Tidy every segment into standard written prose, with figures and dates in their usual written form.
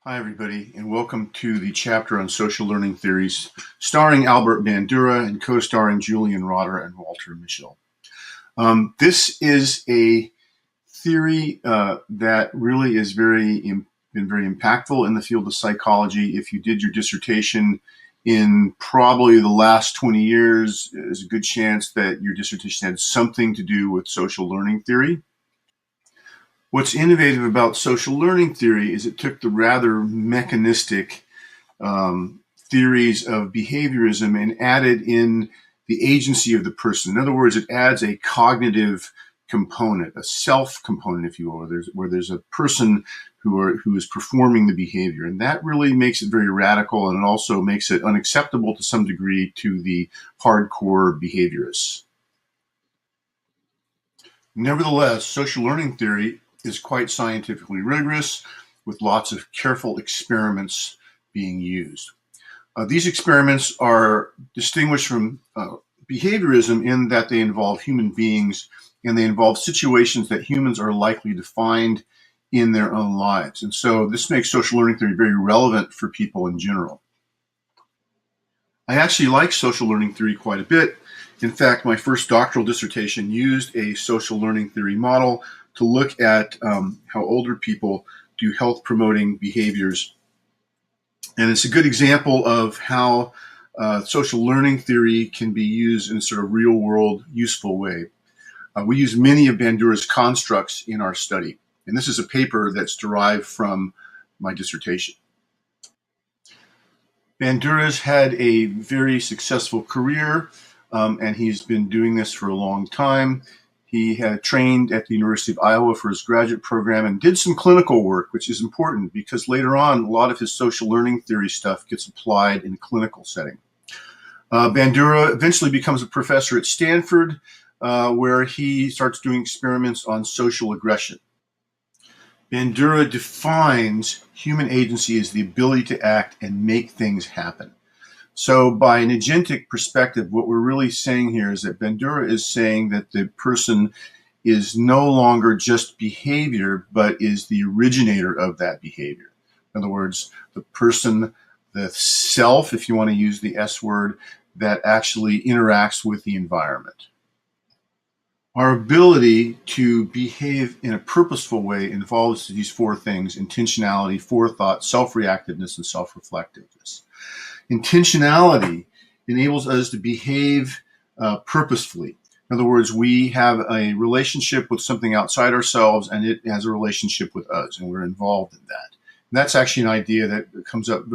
Hi, everybody, and welcome to the chapter on social learning theories, starring Albert Bandura and co-starring Julian Rotter and Walter Mischel. This is a theory that really is been very impactful in the field of psychology. If you did your dissertation in probably the last 20 years, there's a good chance that your dissertation had something to do with social learning theory. What's innovative about social learning theory is it took the rather mechanistic theories of behaviorism and added in the agency of the person. In other words, it adds a cognitive component, a self component, if you will, where there's a person who is performing the behavior. And that really makes it very radical, and it also makes it unacceptable to some degree to the hardcore behaviorists. Nevertheless, social learning theory is quite scientifically rigorous, with lots of careful experiments being used. These experiments are distinguished from behaviorism in that they involve human beings and they involve situations that humans are likely to find in their own lives. And so this makes social learning theory very relevant for people in general. I actually like social learning theory quite a bit. In fact, my first doctoral dissertation used a social learning theory model to look at how older people do health promoting behaviors. And it's a good example of how social learning theory can be used in a sort of real world useful way. We use many of Bandura's constructs in our study. And this is a paper that's derived from my dissertation. Bandura's had a very successful career, and he's been doing this for a long time. He had trained at the University of Iowa for his graduate program and did some clinical work, which is important because later on, a lot of his social learning theory stuff gets applied in a clinical setting. Bandura eventually becomes a professor at Stanford, where he starts doing experiments on social aggression. Bandura defines human agency as the ability to act and make things happen. So by an agentic perspective, what we're really saying here is that Bandura is saying that the person is no longer just behavior, but is the originator of that behavior. In other words, the person, the self, if you want to use the S word, that actually interacts with the environment. Our ability to behave in a purposeful way involves these four things: intentionality, forethought, self-reactiveness, and self-reflectiveness. Intentionality enables us to behave purposefully. In other words, we have a relationship with something outside ourselves, and it has a relationship with us, and we're involved in that. And that's actually an idea that comes up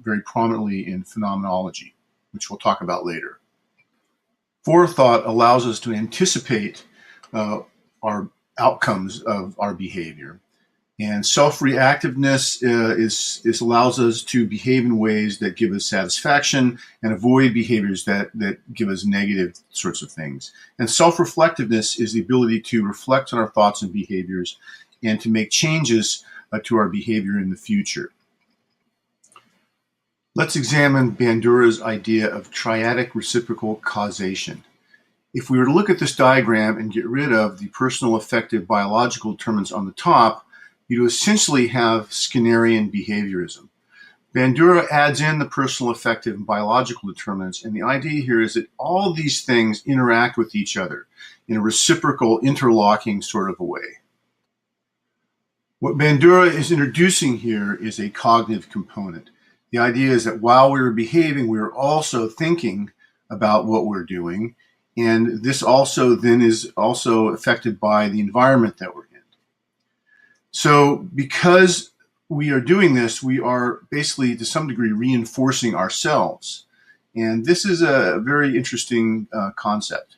very prominently in phenomenology, which we'll talk about later. Forethought allows us to anticipate our outcomes of our behavior. And self-reactiveness allows us to behave in ways that give us satisfaction and avoid behaviors that give us negative sorts of things. And self-reflectiveness is the ability to reflect on our thoughts and behaviors and to make changes to our behavior in the future. Let's examine Bandura's idea of triadic reciprocal causation. If we were to look at this diagram and get rid of the personal affective biological determinants on the top, you'd essentially have Skinnerian behaviorism. Bandura adds in the personal affective and biological determinants, and the idea here is that all these things interact with each other in a reciprocal, interlocking sort of a way. What Bandura is introducing here is a cognitive component. The idea is that while we were behaving, we were also thinking about what we're doing, and this also then is also affected by the environment that we're in. So because we are doing this, we are basically to some degree reinforcing ourselves. And this is a very interesting concept,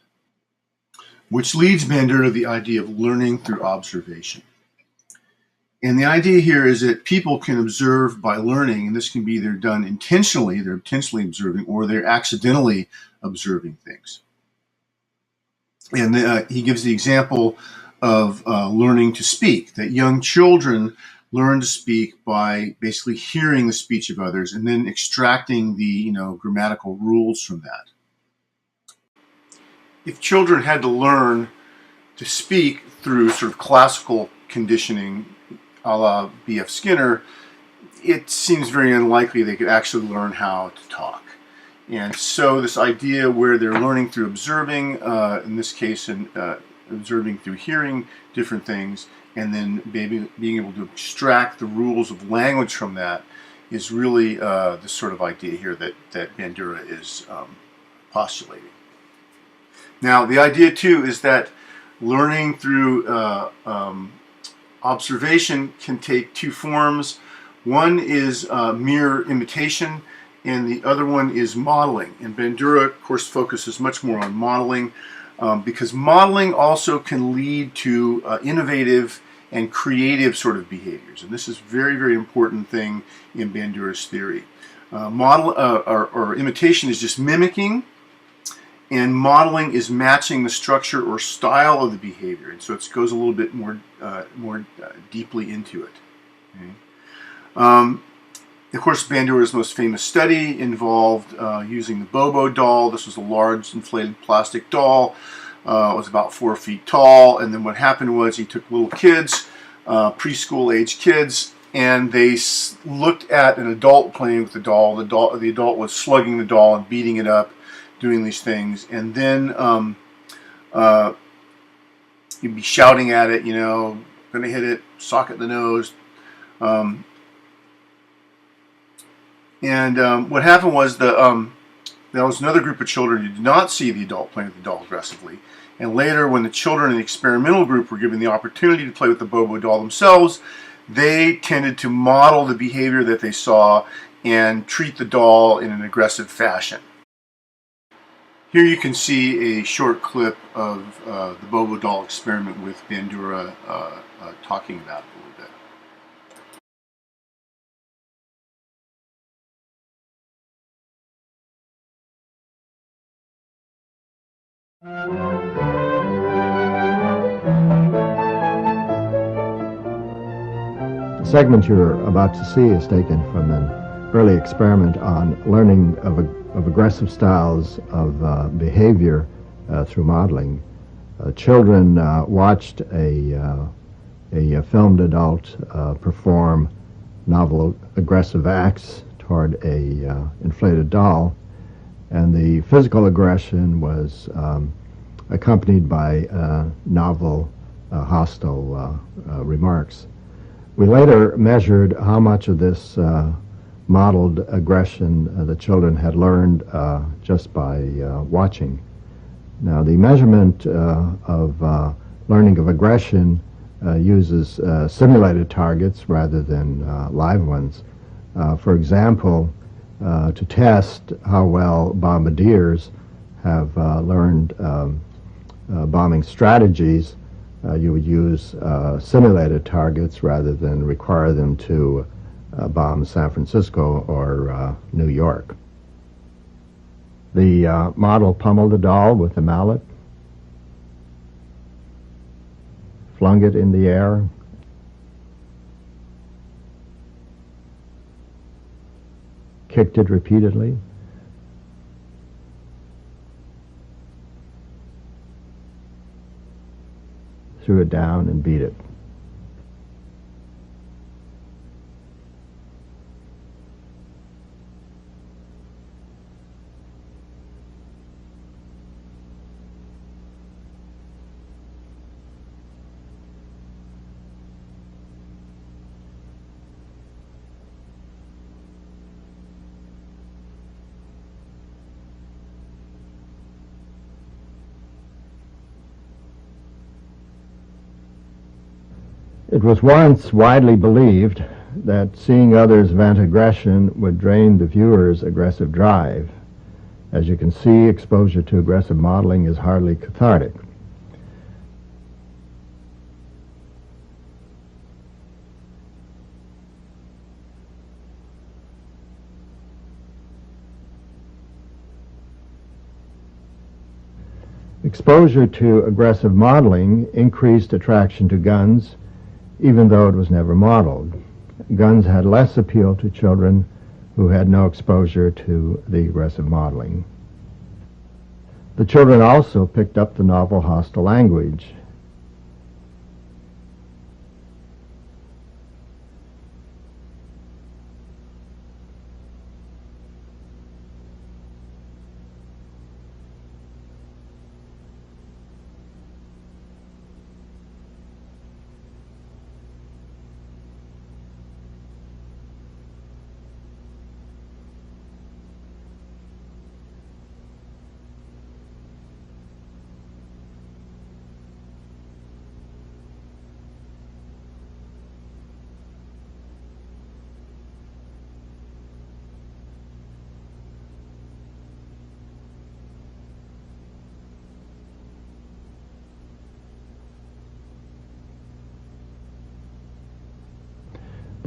which leads Bandura to the idea of learning through observation. And the idea here is that people can observe by learning, and this can be either done intentionally, they're intentionally observing, or they're accidentally observing things. And he gives the example of learning to speak, that young children learn to speak by basically hearing the speech of others and then extracting the grammatical rules from that. If children had to learn to speak through sort of classical conditioning a la B.F. Skinner, it seems very unlikely they could actually learn how to talk. And so this idea where they're learning through observing, in this case, observing through hearing different things, and then being able to extract the rules of language from that is really the sort of idea here that Bandura is postulating. Now, the idea too is that learning through observation can take two forms. One is mere imitation, and the other one is modeling. And Bandura, of course, focuses much more on modeling because modeling also can lead to innovative and creative sort of behaviors. And this is a very, very important thing in Bandura's theory. Imitation is just mimicking, and modeling is matching the structure or style of the behavior. And so it goes a little bit more deeply into it. Okay? Of course, Bandura's most famous study involved using the Bobo doll. This was a large inflated plastic doll. It was about 4 feet tall, and then what happened was he took little kids, preschool age kids, and they looked at an adult playing with the doll. The adult was slugging the doll and beating it up, doing these things, and then you'd be shouting at it, you know, gonna hit it, sock it in the nose. What happened was there was another group of children who did not see the adult playing with the doll aggressively. And later, when the children in the experimental group were given the opportunity to play with the Bobo doll themselves, they tended to model the behavior that they saw and treat the doll in an aggressive fashion. Here you can see a short clip of the Bobo doll experiment with Bandura talking about it a little bit. The segment you're about to see is taken from an early experiment on learning of aggressive styles of behavior through modeling. Children watched a filmed adult perform novel aggressive acts toward a inflated doll, and the physical aggression was accompanied by novel hostile remarks. We later measured how much of this modeled aggression the children had learned just by watching. Now, the measurement of learning of aggression uses simulated targets rather than live ones. For example, to test how well bombardiers have learned bombing strategies, you would use simulated targets rather than require them to bomb San Francisco or New York. The model pummeled the doll with a mallet, flung it in the air, kicked it repeatedly, threw it down and beat it. It was once widely believed that seeing others vent aggression would drain the viewer's aggressive drive. As you can see, exposure to aggressive modeling is hardly cathartic. Exposure to aggressive modeling increased attraction to guns, even though it was never modeled. Guns had less appeal to children who had no exposure to the aggressive modeling. The children also picked up the novel hostile language.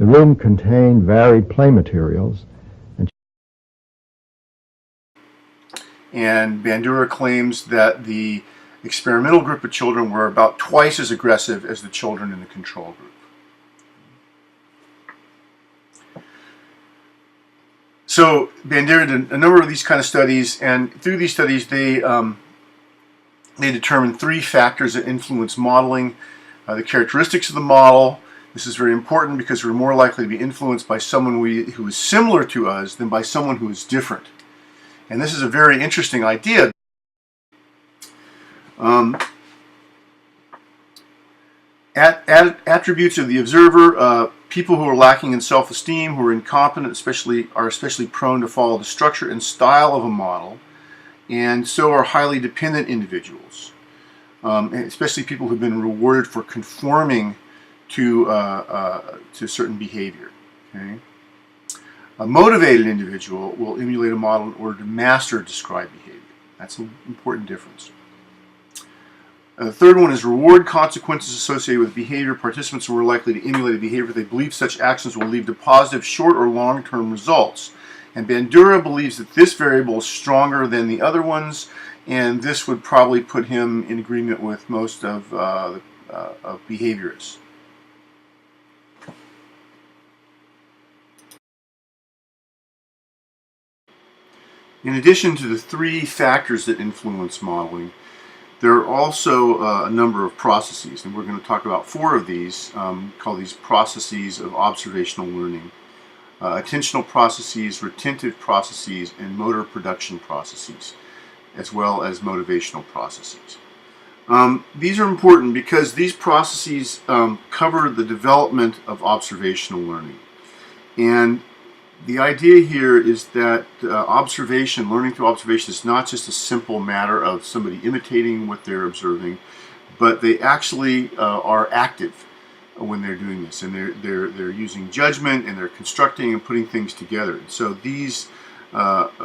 The room contained varied play materials, and Bandura claims that the experimental group of children were about twice as aggressive as the children in the control group. So Bandura did a number of these kind of studies, and through these studies they determined three factors that influence modeling. The characteristics of the model. This is very important because we're more likely to be influenced by someone who is similar to us than by someone who is different. And this is a very interesting idea. Attributes of the observer, people who are lacking in self-esteem, who are incompetent, are especially prone to follow the structure and style of a model, and so are highly dependent individuals, and especially people who've been rewarded for conforming to certain behavior. Okay? A motivated individual will emulate a model in order to master described behavior. That's an important difference. The third one is reward consequences associated with behavior. Participants are more likely to emulate a behavior if they believe such actions will lead to positive short or long-term results. And Bandura believes that this variable is stronger than the other ones, and this would probably put him in agreement with most of behaviorists. In addition to the three factors that influence modeling, there are also a number of processes, and we're going to talk about four of these, call these processes of observational learning. Attentional processes, retentive processes, and motor production processes, as well as motivational processes. These are important because these processes cover the development of observational learning. And the idea here is that learning through observation is not just a simple matter of somebody imitating what they're observing, but they actually are active when they're doing this, and they're using judgment, and they're constructing and putting things together. And so these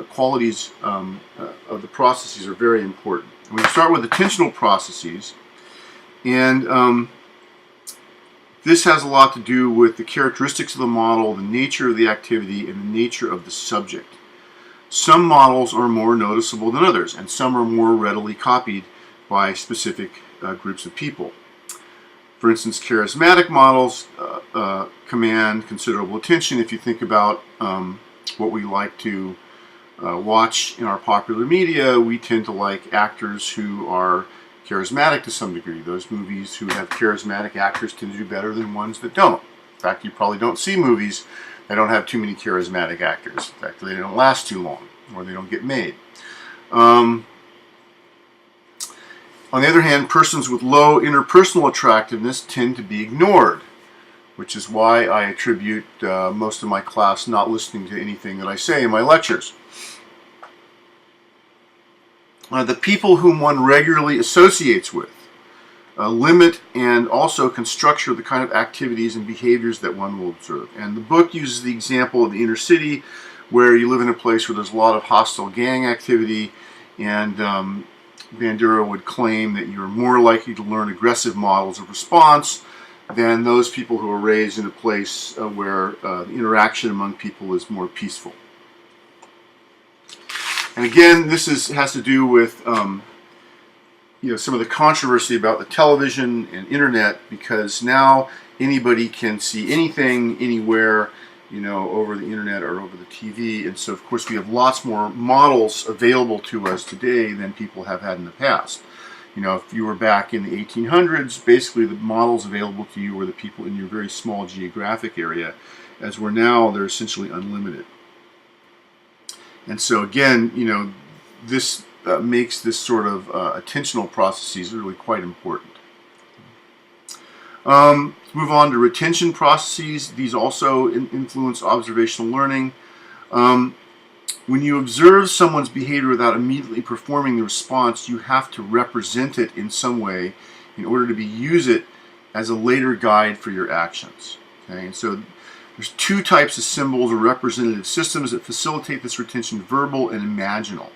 qualities of the processes are very important. And we start with attentional processes, and this has a lot to do with the characteristics of the model, the nature of the activity, and the nature of the subject. Some models are more noticeable than others, and some are more readily copied by specific groups of people. For instance, charismatic models command considerable attention. If you think about what we like to watch in our popular media, we tend to like actors who are charismatic to some degree. Those movies who have charismatic actors tend to do better than ones that don't. In fact, you probably don't see movies that don't have too many charismatic actors. In fact, they don't last too long, or they don't get made. On the other hand, persons with low interpersonal attractiveness tend to be ignored, which is why I attribute most of my class not listening to anything that I say in my lectures. The people whom one regularly associates with limit and also can structure the kind of activities and behaviors that one will observe. And the book uses the example of the inner city, where you live in a place where there's a lot of hostile gang activity, and Bandura would claim that you're more likely to learn aggressive models of response than those people who are raised in a place where the interaction among people is more peaceful. And again, this has to do with some of the controversy about the television and internet, because now anybody can see anything, anywhere, over the internet or over the TV. And so, of course, we have lots more models available to us today than people have had in the past. If you were back in the 1800s, basically the models available to you were the people in your very small geographic area, as we're now, they're essentially unlimited. And so again, this makes this sort of attentional processes really quite important. Move on to retention processes. These also influence observational learning. When you observe someone's behavior without immediately performing the response, you have to represent it in some way in order to use it as a later guide for your actions. Okay, and so there's two types of symbols or representative systems that facilitate this retention: verbal and imaginal.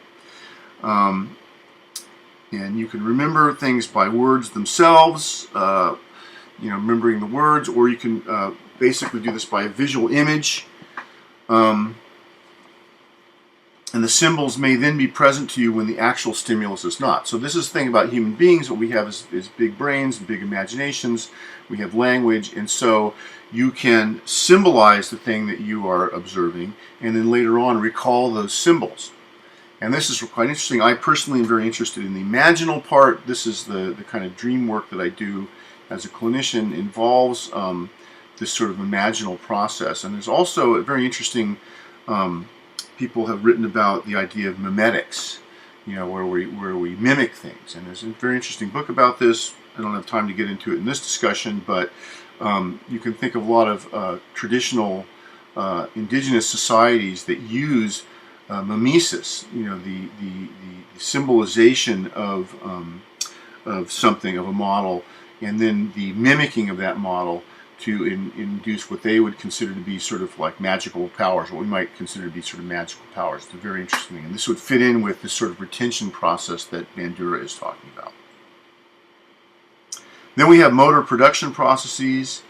And you can remember things by words themselves. remembering the words, or you can basically do this by a visual image. And the symbols may then be present to you when the actual stimulus is not. So this is the thing about human beings. What we have is big brains and big imaginations. We have language, and so you can symbolize the thing that you are observing, and then later on recall those symbols. And this is quite interesting. I personally am very interested in the imaginal part. This is the kind of dream work that I do as a clinician, involves this sort of imaginal process. And there's also a very interesting, people have written about the idea of mimetics, where we mimic things. And there's a very interesting book about this. I don't have time to get into it in this discussion, but you can think of a lot of traditional indigenous societies that use mimesis, the symbolization of something, of a model, and then the mimicking of that model to induce what they would consider to be sort of like magical powers, what we might consider to be sort of magical powers. It's very interesting, and this would fit in with this sort of retention process that Bandura is talking about. Then we have motor production processes.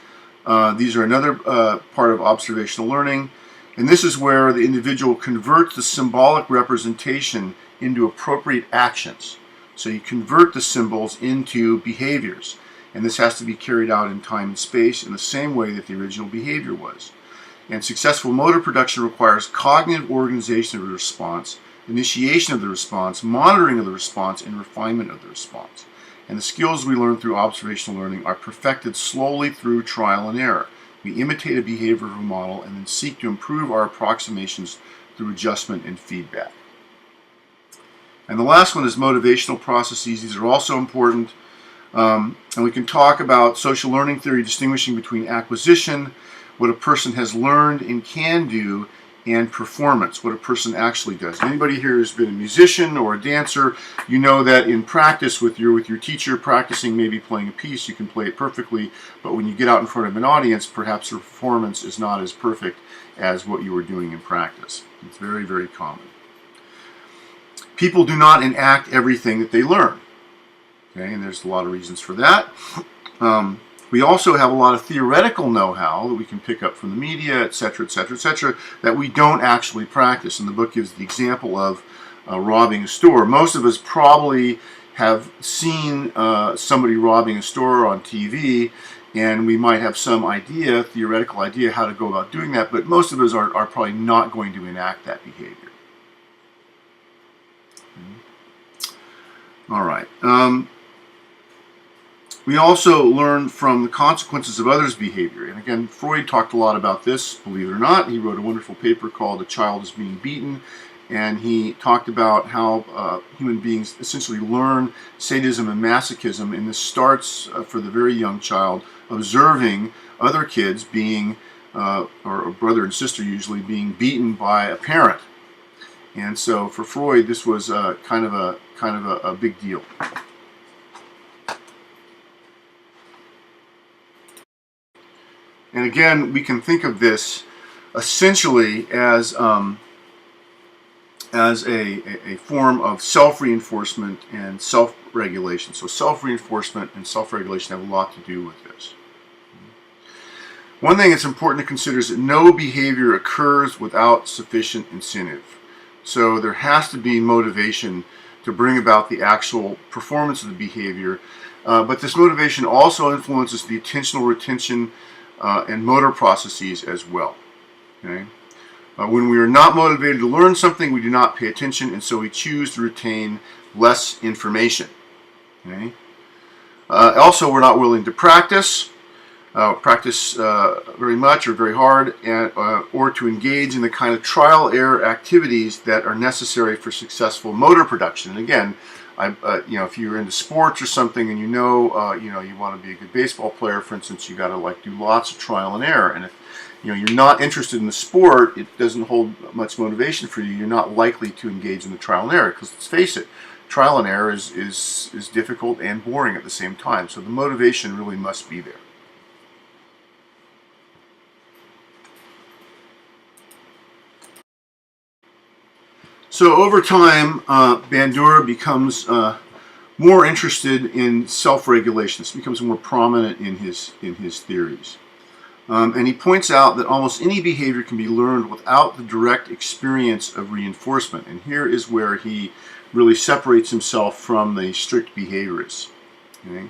These are another part of observational learning. And this is where the individual converts the symbolic representation into appropriate actions. So you convert the symbols into behaviors. And this has to be carried out in time and space in the same way that the original behavior was. And successful motor production requires cognitive organization of the response, initiation of the response, monitoring of the response, and refinement of the response. And the skills we learn through observational learning are perfected slowly through trial and error. We imitate a behavior of a model and then seek to improve our approximations through adjustment and feedback. And the last one is motivational processes. These are also important. And we can talk about social learning theory, distinguishing between acquisition, what a person has learned and can do, and performance, what a person actually does. Anybody here who's been a musician or a dancer, you know that in practice with your teacher, practicing maybe playing a piece, you can play it perfectly, but when you get out in front of an audience, perhaps your performance is not as perfect as what you were doing in practice. It's very, very common. People do not enact everything that they learn. Okay, and there's a lot of reasons for that. We also have a lot of theoretical know-how that we can pick up from the media, etc., etc., etc., that we don't actually practice. And the book gives the example of robbing a store. Most of us probably have seen somebody robbing a store on TV, and we might have some idea, theoretical idea, how to go about doing that, but most of us are probably not going to enact that behavior. All right. We also learn from the consequences of others' behavior. And again, Freud talked a lot about this, believe it or not. He wrote a wonderful paper called A Child is Being Beaten. And he talked about how human beings essentially learn sadism and masochism. And this starts for the very young child observing other kids being, or a brother and sister usually, being beaten by a parent. And so for Freud, this was kind of a big deal. And again, we can think of this essentially as a form of self-reinforcement and self-regulation. So self-reinforcement and self-regulation have a lot to do with this. One thing that's important to consider is that no behavior occurs without sufficient incentive. So there has to be motivation to bring about the actual performance of the behavior. But this motivation also influences the attentional retention and motor processes as well. Okay? When we are not motivated to learn something, we do not pay attention, and so we choose to retain less information. Okay? Also, we're not willing to practice very much or very hard, and, or to engage in the kind of trial-error activities that are necessary for successful motor production. And again, if you're into sports or something, and you want to be a good baseball player, for instance, you got to do lots of trial and error. And if you're not interested in the sport, it doesn't hold much motivation for you. You're not likely to engage in the trial and error, because let's face it, trial and error is difficult and boring at the same time. So the motivation really must be there. So over time, Bandura becomes more interested in self-regulation. This becomes more prominent in his theories. And he points out that almost any behavior can be learned without the direct experience of reinforcement. And here is where he really separates himself from the strict behaviorists. Okay?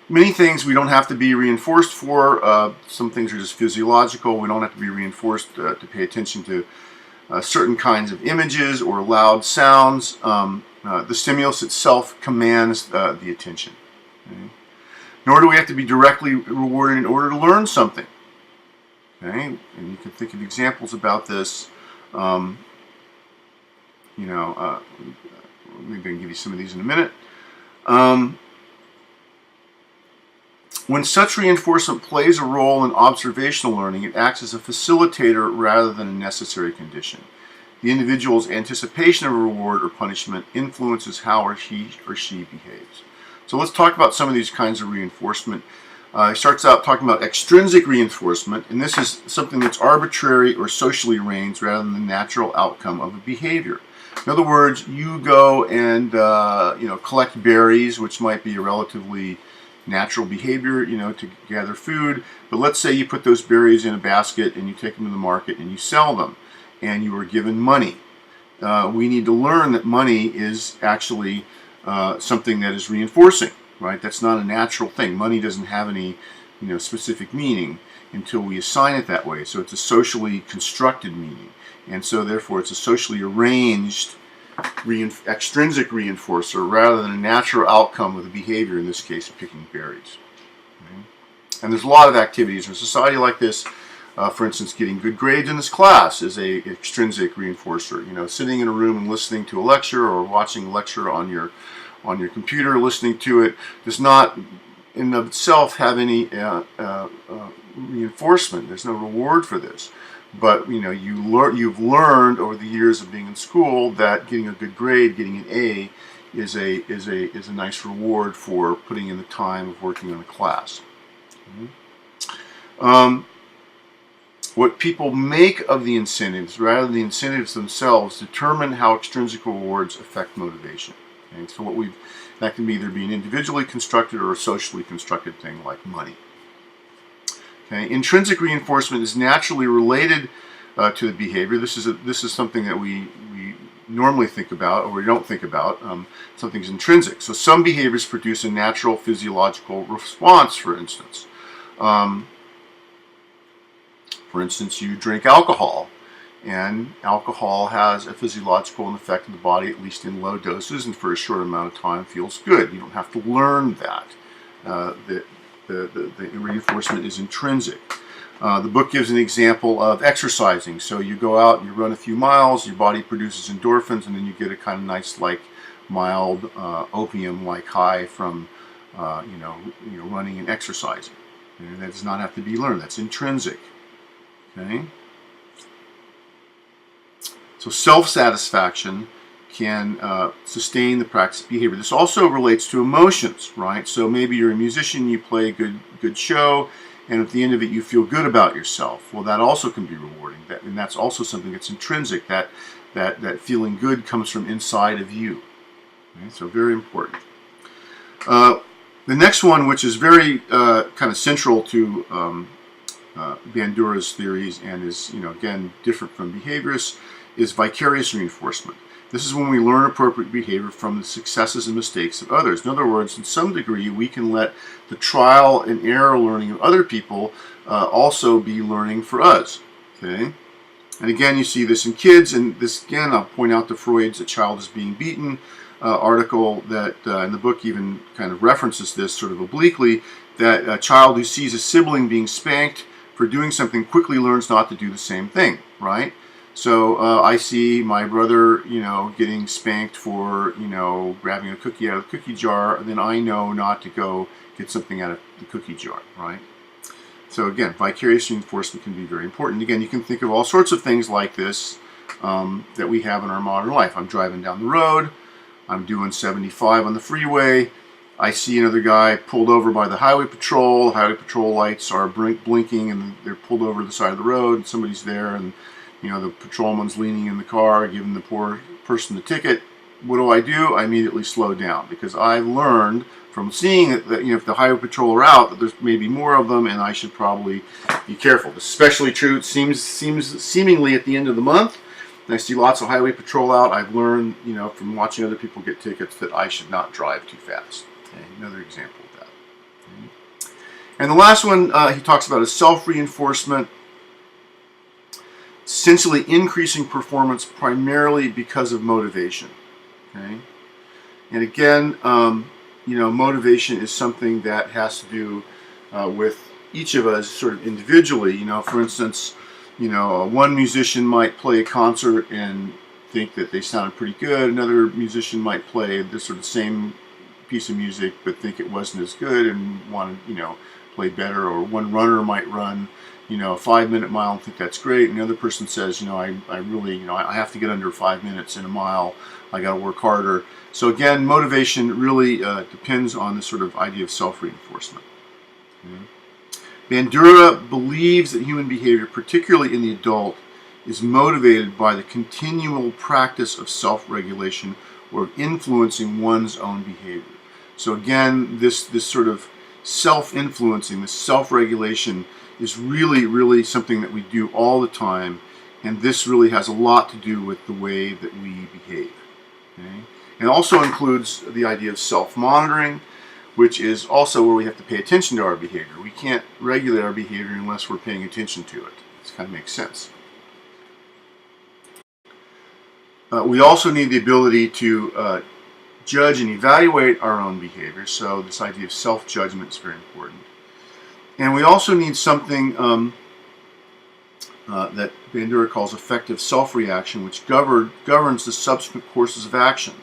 Many things we don't have to be reinforced for. Some things are just physiological. We don't have to be reinforced to pay attention to certain kinds of images or loud sounds. The stimulus itself commands the attention. Okay? Nor do we have to be directly rewarded in order to learn something. Okay? And you can think of examples about this. Maybe I can give you some of these in a minute. When such reinforcement plays a role in observational learning, it acts as a facilitator rather than a necessary condition. The individual's anticipation of a reward or punishment influences how he or she behaves. So let's talk about some of these kinds of reinforcement. He starts out talking about extrinsic reinforcement, and this is something that's arbitrary or socially arranged rather than the natural outcome of a behavior. In other words, you go and collect berries, which might be a relatively natural behavior, to gather food. But let's say you put those berries in a basket and you take them to the market and you sell them, and you are given money. We need to learn that money is actually something that is reinforcing, right? That's not a natural thing. Money doesn't have any, specific meaning until we assign it that way. So it's a socially constructed meaning, and so therefore it's a socially arranged extrinsic reinforcer rather than a natural outcome of the behavior, in this case of picking berries. Okay? And there's a lot of activities in a society like this. For instance, getting good grades in this class is a extrinsic reinforcer. Sitting in a room and listening to a lecture or watching a lecture on your computer, listening to it, does not in and of itself have any reinforcement. There's no reward for this. But you've learned over the years of being in school that getting a good grade, getting an A, is a nice reward for putting in the time of working on a class. What people make of the incentives, rather than the incentives themselves, determine how extrinsic rewards affect motivation. Okay? So that can either be an individually constructed or a socially constructed thing like money. Okay. Intrinsic reinforcement is naturally related to the behavior. This is something that we normally think about, or we don't think about. Something's intrinsic. So some behaviors produce a natural physiological response, for instance. You drink alcohol, and alcohol has a physiological effect on the body, at least in low doses, and for a short amount of time feels good. You don't have to learn that. The reinforcement is intrinsic. The book gives an example of exercising. So you go out and you run a few miles, your body produces endorphins, and then you get a kind of nice, mild opium-like high from running and exercising. And that does not have to be learned. That's intrinsic. Okay. So self-satisfaction can sustain the practice of behavior. This also relates to emotions, right? So maybe you're a musician, you play a good show, and at the end of it you feel good about yourself. Well, that also can be rewarding, and that's also something that's intrinsic. That feeling good comes from inside of you. Okay? So very important. The next one, which is very kind of central to Bandura's theories and is again different from behaviorists, is vicarious reinforcement. This is when we learn appropriate behavior from the successes and mistakes of others. In other words, in some degree, we can let the trial and error learning of other people also be learning for us. Okay? And again, you see this in kids, and this again, I'll point out to Freud's "A Child is Being Beaten" article that in the book even kind of references this sort of obliquely, that a child who sees a sibling being spanked for doing something quickly learns not to do the same thing, right? So I see my brother, getting spanked for, grabbing a cookie out of the cookie jar, and then I know not to go get something out of the cookie jar, right? So again, vicarious reinforcement can be very important. Again, you can think of all sorts of things like this that we have in our modern life. I'm driving down the road, I'm doing 75 on the freeway, I see another guy pulled over by the highway patrol. The highway patrol lights are blinking, and they're pulled over to the side of the road, and somebody's there, and the patrolman's leaning in the car, giving the poor person the ticket. what do? I immediately slow down, because I've learned from seeing that if the highway patrol are out, that there's maybe more of them, and I should probably be careful. This is especially true, it seemingly at the end of the month. And I see lots of highway patrol out. I've learned, from watching other people get tickets, that I should not drive too fast. Okay, another example of that. Okay. And the last one he talks about is self-reinforcement, essentially increasing performance primarily because of motivation. Okay, and again, motivation is something that has to do with each of us sort of individually. For instance, one musician might play a concert and think that they sounded pretty good. Another musician might play the sort of same piece of music but think it wasn't as good and want to, play better. Or one runner might run, a 5-minute mile and think that's great. And the other person says, I really, I have to get under 5 minutes in a mile. I got to work harder. So again, motivation really depends on this sort of idea of self-reinforcement. Okay. Bandura believes that human behavior, particularly in the adult, is motivated by the continual practice of self-regulation or of influencing one's own behavior. So again, this sort of self-influencing, this self-regulation is really, really something that we do all the time, and this really has a lot to do with the way that we behave. Okay? It also includes the idea of self-monitoring, which is also where we have to pay attention to our behavior. We can't regulate our behavior unless we're paying attention to it. This kind of makes sense. We also need the ability to judge and evaluate our own behavior, so this idea of self-judgment is very important. And we also need something that Bandura calls effective self-reaction, which governs the subsequent courses of action.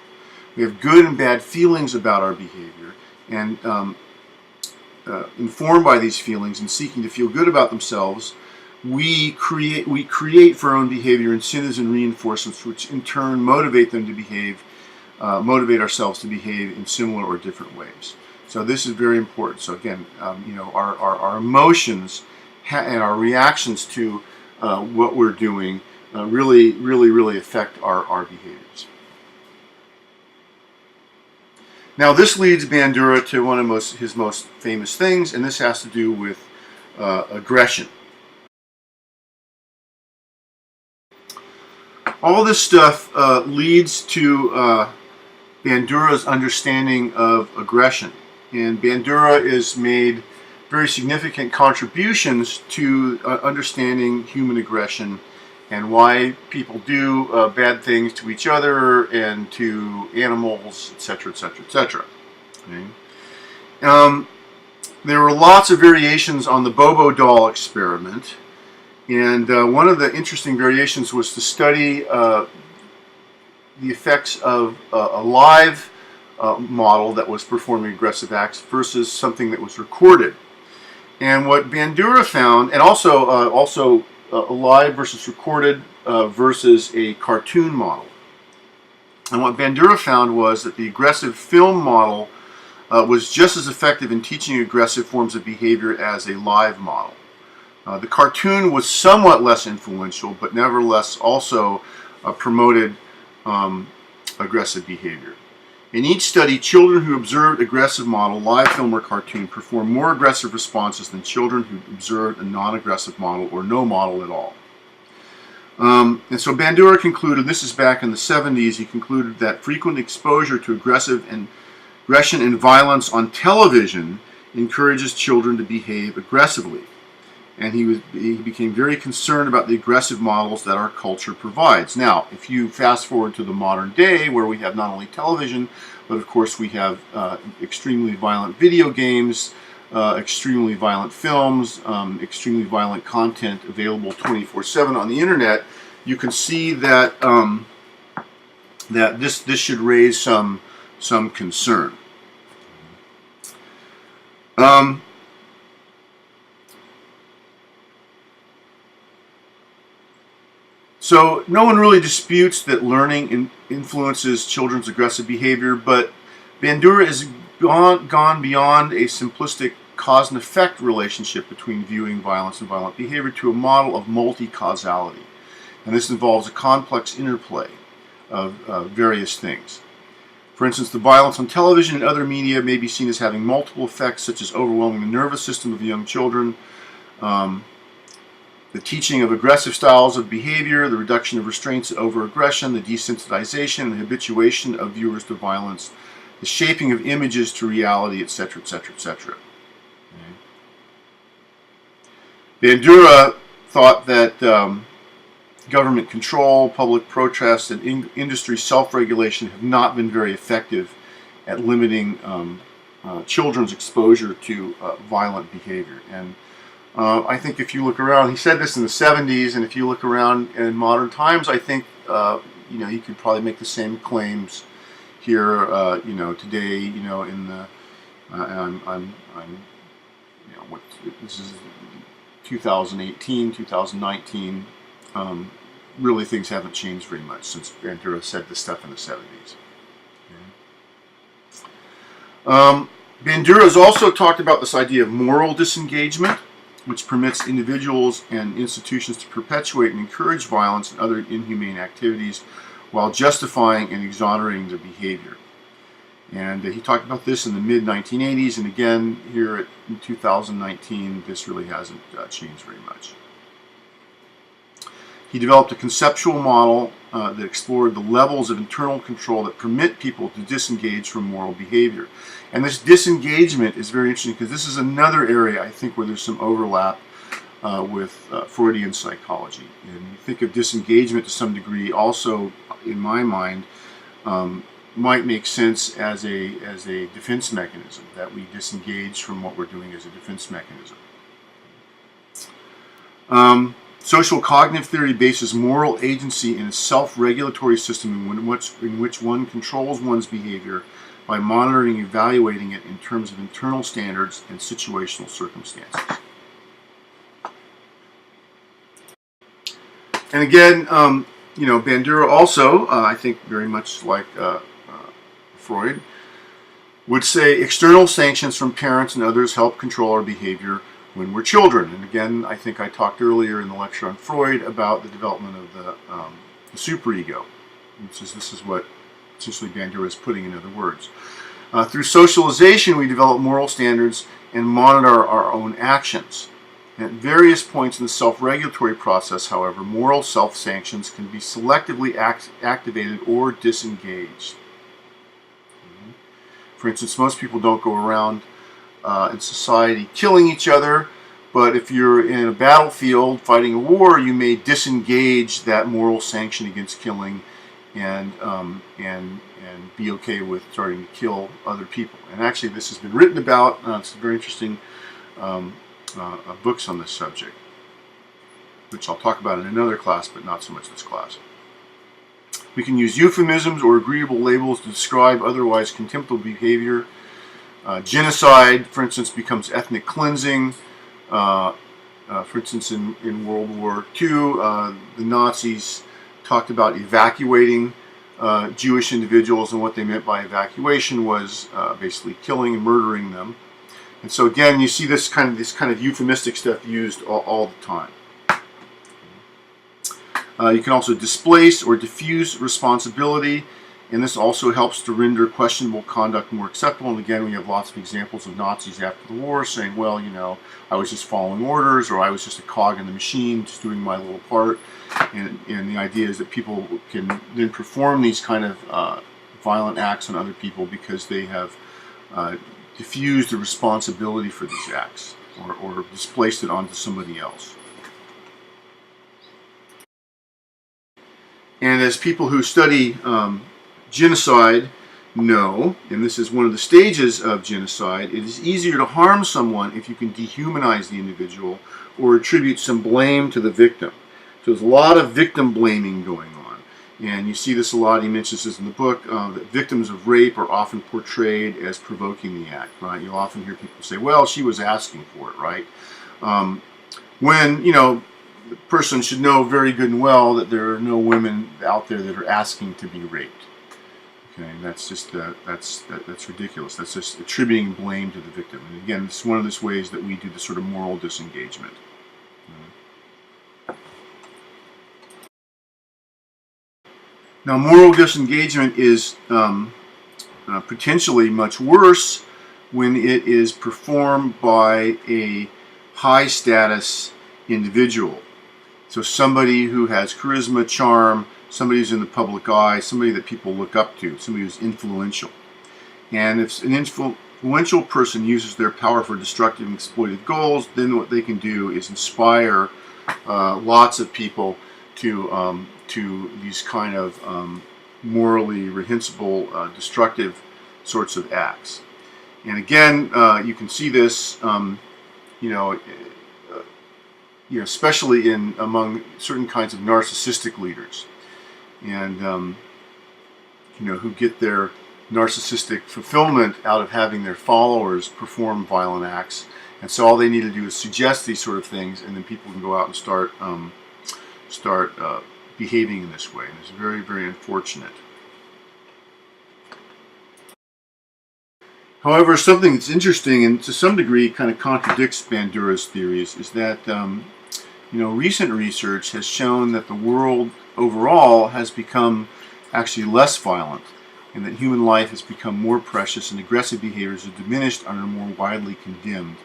We have good and bad feelings about our behavior, and informed by these feelings and seeking to feel good about themselves, we create for our own behavior incentives and reinforcements, which in turn motivate them to behave, motivate ourselves to behave in similar or different ways. So this is very important. So again, our emotions and our reactions to what we're doing really affect our behaviors. Now this leads Bandura to one of his most famous things, and this has to do with aggression. All this stuff leads to Bandura's understanding of aggression. And Bandura has made very significant contributions to understanding human aggression and why people do bad things to each other and to animals, etc., etc., etc. Okay. There were lots of variations on the Bobo doll experiment, and one of the interesting variations was to study the effects of a live model that was performing aggressive acts versus something that was recorded. And what Bandura found, and also a live versus recorded versus a cartoon model. And what Bandura found was that the aggressive film model was just as effective in teaching aggressive forms of behavior as a live model. The cartoon was somewhat less influential, but nevertheless also promoted aggressive behavior. In each study, children who observed aggressive model, live film or cartoon, performed more aggressive responses than children who observed a non-aggressive model or no model at all. And so Bandura concluded, this is back in the 70s, he concluded that frequent exposure to aggression and violence on television encourages children to behave aggressively. And he became very concerned about the aggressive models that our culture provides. Now, if you fast forward to the modern day, where we have not only television, but of course we have extremely violent video games, extremely violent films, extremely violent content available 24/7 on the internet, you can see that that this should raise some concern. So no one really disputes that learning influences children's aggressive behavior, but Bandura has gone beyond a simplistic cause and effect relationship between viewing violence and violent behavior to a model of multi-causality. And this involves a complex interplay of various things. For instance, the violence on television and other media may be seen as having multiple effects, such as overwhelming the nervous system of young children, the teaching of aggressive styles of behavior, the reduction of restraints over aggression, the desensitization and habituation of viewers to violence, the shaping of images to reality, etc., etc., etc. Bandura thought that government control, public protest, and industry self-regulation have not been very effective at limiting children's exposure to violent behavior. And I think if you look around, he said this in the 70s, and if you look around in modern times, I think you could probably make the same claims here. Today, in the this is 2018, 2019. Really, things haven't changed very much since Bandura said this stuff in the 70s. Okay. Bandura has also talked about this idea of moral disengagement, which permits individuals and institutions to perpetuate and encourage violence and other inhumane activities while justifying and exonerating their behavior. And he talked about this in the mid-1980s, and again here in 2019, this really hasn't changed very much. He developed a conceptual model that explored the levels of internal control that permit people to disengage from moral behavior. And this disengagement is very interesting because this is another area, I think, where there's some overlap with Freudian psychology. And you think of disengagement to some degree also, in my mind, might make sense as a defense mechanism, that we disengage from what we're doing as a defense mechanism. Social cognitive theory bases moral agency in a self-regulatory system in which one controls one's behavior by monitoring and evaluating it in terms of internal standards and situational circumstances. And again, Bandura also, I think very much like Freud, would say external sanctions from parents and others help control our behavior when we're children. And again, I think I talked earlier in the lecture on Freud about the development of the superego. This is what essentially Bandura is putting in other words. Through socialization, we develop moral standards and monitor our own actions. At various points in the self-regulatory process, however, moral self-sanctions can be selectively activated or disengaged. For instance, most people don't go around in society killing each other, but if you're in a battlefield fighting a war, you may disengage that moral sanction against killing and be okay with starting to kill other people. And actually, this has been written about. It's very interesting books on this subject, which I'll talk about in another class, but not so much this class. We can use euphemisms or agreeable labels to describe otherwise contemptible behavior. Genocide, for instance, becomes ethnic cleansing. For instance, in World War II, the Nazis talked about evacuating Jewish individuals, and what they meant by evacuation was basically killing and murdering them. And so again, you see this kind of euphemistic stuff used all the time. You can also displace or diffuse responsibility, and this also helps to render questionable conduct more acceptable. And again, we have lots of examples of Nazis after the war saying, well, I was just following orders, or I was just a cog in the machine, just doing my little part. And the idea is that people can then perform these kind of violent acts on other people because they have diffused the responsibility for these acts, or displaced it onto somebody else. And as people who study genocide know, and this is one of the stages of genocide, it is easier to harm someone if you can dehumanize the individual or attribute some blame to the victim. So there's a lot of victim blaming going on. And you see this a lot. He mentions this in the book, that victims of rape are often portrayed as provoking the act, right? You'll often hear people say, well, she was asking for it, right? When, the person should know very good and well that there are no women out there that are asking to be raped. Okay, and that's just that's ridiculous. That's just attributing blame to the victim. And again, it's one of those ways that we do the sort of moral disengagement. Now, moral disengagement is potentially much worse when it is performed by a high status individual. So somebody who has charisma, charm, somebody who's in the public eye, somebody that people look up to, somebody who's influential. And if an influential person uses their power for destructive and exploitive goals, then what they can do is inspire lots of people to these kind of morally reprehensible, destructive sorts of acts. And again, you can see this, especially among certain kinds of narcissistic leaders, and who get their narcissistic fulfillment out of having their followers perform violent acts. And so all they need to do is suggest these sort of things, and then people can go out and start behaving in this way. And it's very, very unfortunate. However, something that's interesting and to some degree kind of contradicts Bandura's theories is that recent research has shown that the world overall has become actually less violent, and that human life has become more precious and aggressive behaviors are diminished and are more widely condemned.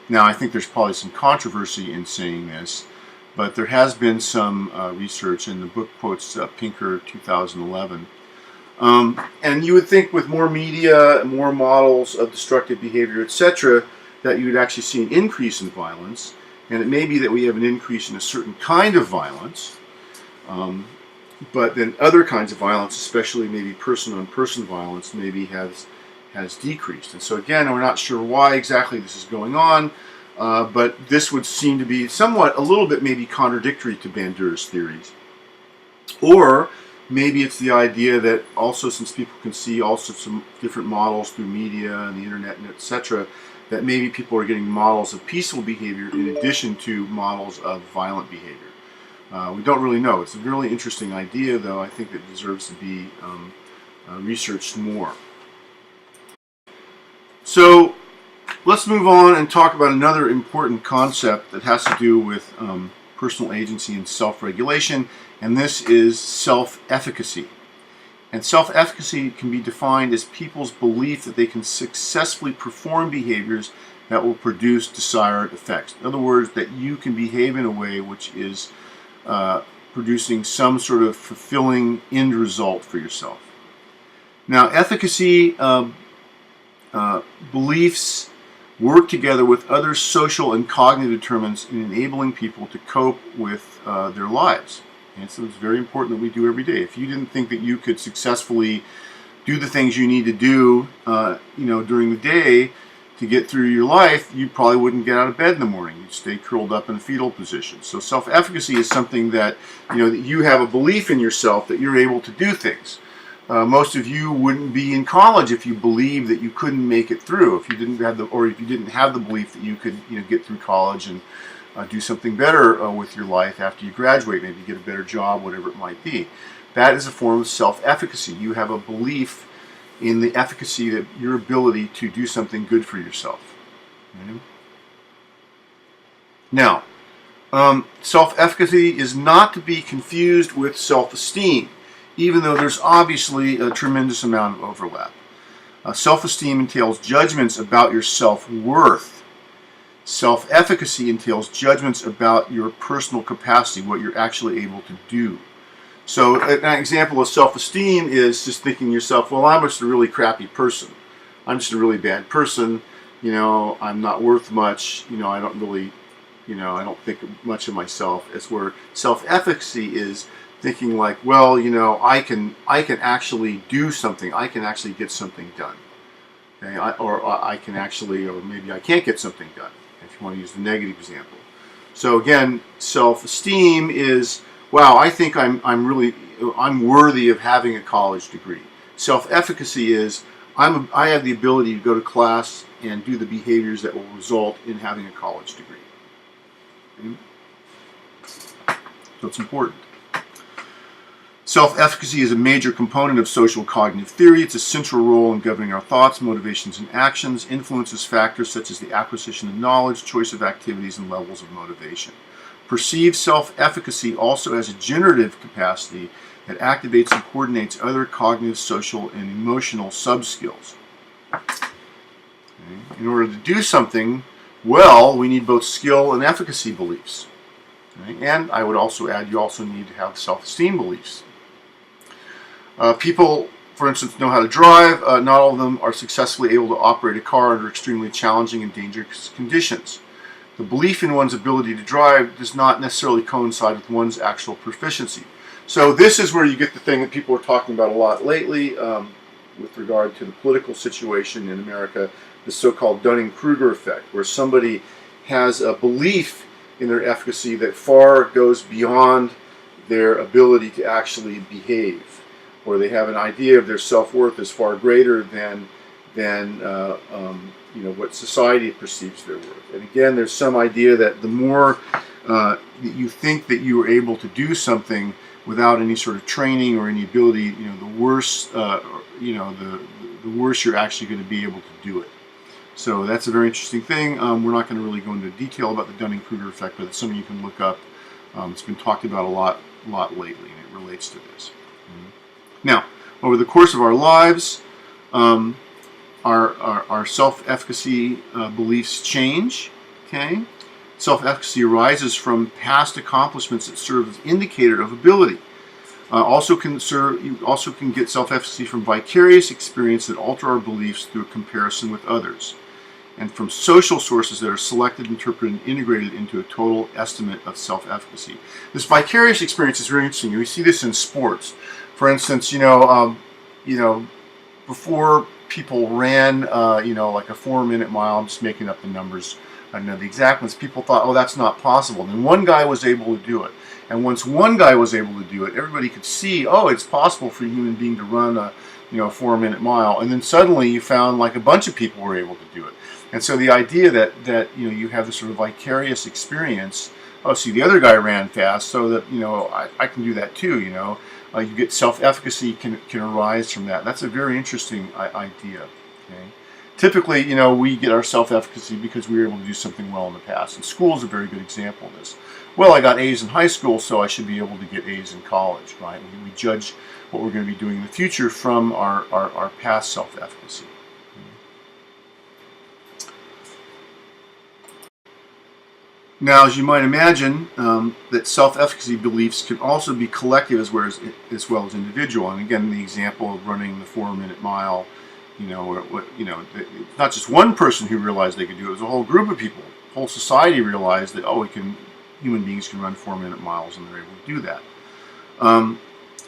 Now, I think there's probably some controversy in saying this, but there has been some research, and the book quotes Pinker 2011. And you would think with more media, more models of destructive behavior, etc., that you would actually see an increase in violence, and it may be that we have an increase in a certain kind of violence, but then other kinds of violence, especially maybe person-on-person violence, maybe has decreased. And so again, we're not sure why exactly this is going on, but this would seem to be somewhat, a little bit maybe contradictory to Bandura's theories. Or maybe it's the idea that also, since people can see also some different models through media and the internet and etc., that maybe people are getting models of peaceful behavior in addition to models of violent behavior. We don't really know. It's a really interesting idea, though. I think it deserves to be researched more. So let's move on and talk about another important concept that has to do with personal agency and self-regulation, and this is self-efficacy. And self-efficacy can be defined as people's belief that they can successfully perform behaviors that will produce desired effects. In other words, that you can behave in a way which is producing some sort of fulfilling end result for yourself. Now, efficacy beliefs work together with other social and cognitive determinants in enabling people to cope with their lives. And so it's very important that we do every day. If you didn't think that you could successfully do the things you need to do, during the day to get through your life, you probably wouldn't get out of bed in the morning. You'd stay curled up in a fetal position. So self-efficacy is something that, that you have a belief in yourself that you're able to do things. Most of you wouldn't be in college if you believed that you couldn't make it through. If you didn't have the belief that you could, get through college and do something better with your life after you graduate, maybe get a better job, whatever it might be. That is a form of self-efficacy. You have a belief in the efficacy of your ability to do something good for yourself. Okay? Now, self-efficacy is not to be confused with self-esteem, even though there's obviously a tremendous amount of overlap. Self-esteem entails judgments about your self-worth. Self-efficacy entails judgments about your personal capacity, what you're actually able to do. So an example of self-esteem is just thinking to yourself, well, I'm just a really crappy person. I'm just a really bad person. I'm not worth much. I don't really, I don't think much of myself. As where self-efficacy is thinking like, well, I can actually do something. I can actually get something done. Okay? I can actually, or maybe I can't get something done, if you want to use the negative example. So again, self-esteem is, wow, I think I'm worthy of having a college degree. Self-efficacy is, I have the ability to go to class and do the behaviors that will result in having a college degree. Okay? So it's important. Self-efficacy is a major component of social cognitive theory. It's a central role in governing our thoughts, motivations, and actions, influences factors such as the acquisition of knowledge, choice of activities, and levels of motivation. Perceived self-efficacy also has a generative capacity that activates and coordinates other cognitive, social, and emotional sub-skills. Okay. In order to do something well, we need both skill and efficacy beliefs. Okay. And I would also add, you also need to have self-esteem beliefs. People, for instance, know how to drive. Not all of them are successfully able to operate a car under extremely challenging and dangerous conditions. The belief in one's ability to drive does not necessarily coincide with one's actual proficiency. So this is where you get the thing that people are talking about a lot lately with regard to the political situation in America, the so-called Dunning-Kruger effect, where somebody has a belief in their efficacy that far goes beyond their ability to actually behave, or they have an idea of their self-worth as far greater than what society perceives their worth. And again, there's some idea that the more that you think that you are able to do something without any sort of training or any ability, the worse, the worse you're actually going to be able to do it. So that's a very interesting thing. We're not going to really go into detail about the Dunning-Kruger effect, but it's something you can look up. It's been talked about a lot lately, and it relates to this. Now, over the course of our lives, our self-efficacy beliefs change. Okay, self-efficacy arises from past accomplishments that serve as indicator of ability. You also can get self-efficacy from vicarious experience that alter our beliefs through a comparison with others, and from social sources that are selected, interpreted, and integrated into a total estimate of self-efficacy. This vicarious experience is very interesting. We see this in sports. For instance, before people ran, like a 4-minute mile, I'm just making up the numbers, I don't know the exact ones, people thought, oh, that's not possible. And then one guy was able to do it. And once one guy was able to do it, everybody could see, oh, it's possible for a human being to run a 4-minute mile. And then suddenly you found like a bunch of people were able to do it. And so the idea that you have this sort of vicarious experience, oh, see, the other guy ran fast, so that, I can do that too, you get self-efficacy can arise from that. That's a very interesting idea. Okay? Typically, we get our self-efficacy because we were able to do something well in the past. And school is a very good example of this. Well, I got A's in high school, so I should be able to get A's in college, right? We judge what we're going to be doing in the future from our past self-efficacy. Now, as you might imagine, that self-efficacy beliefs can also be collective as well as individual. And again, the example of running the 4-minute mile, it's not just one person who realized they could do it. It was a whole group of people. Whole society realized that, human beings can run 4-minute miles, and they're able to do that.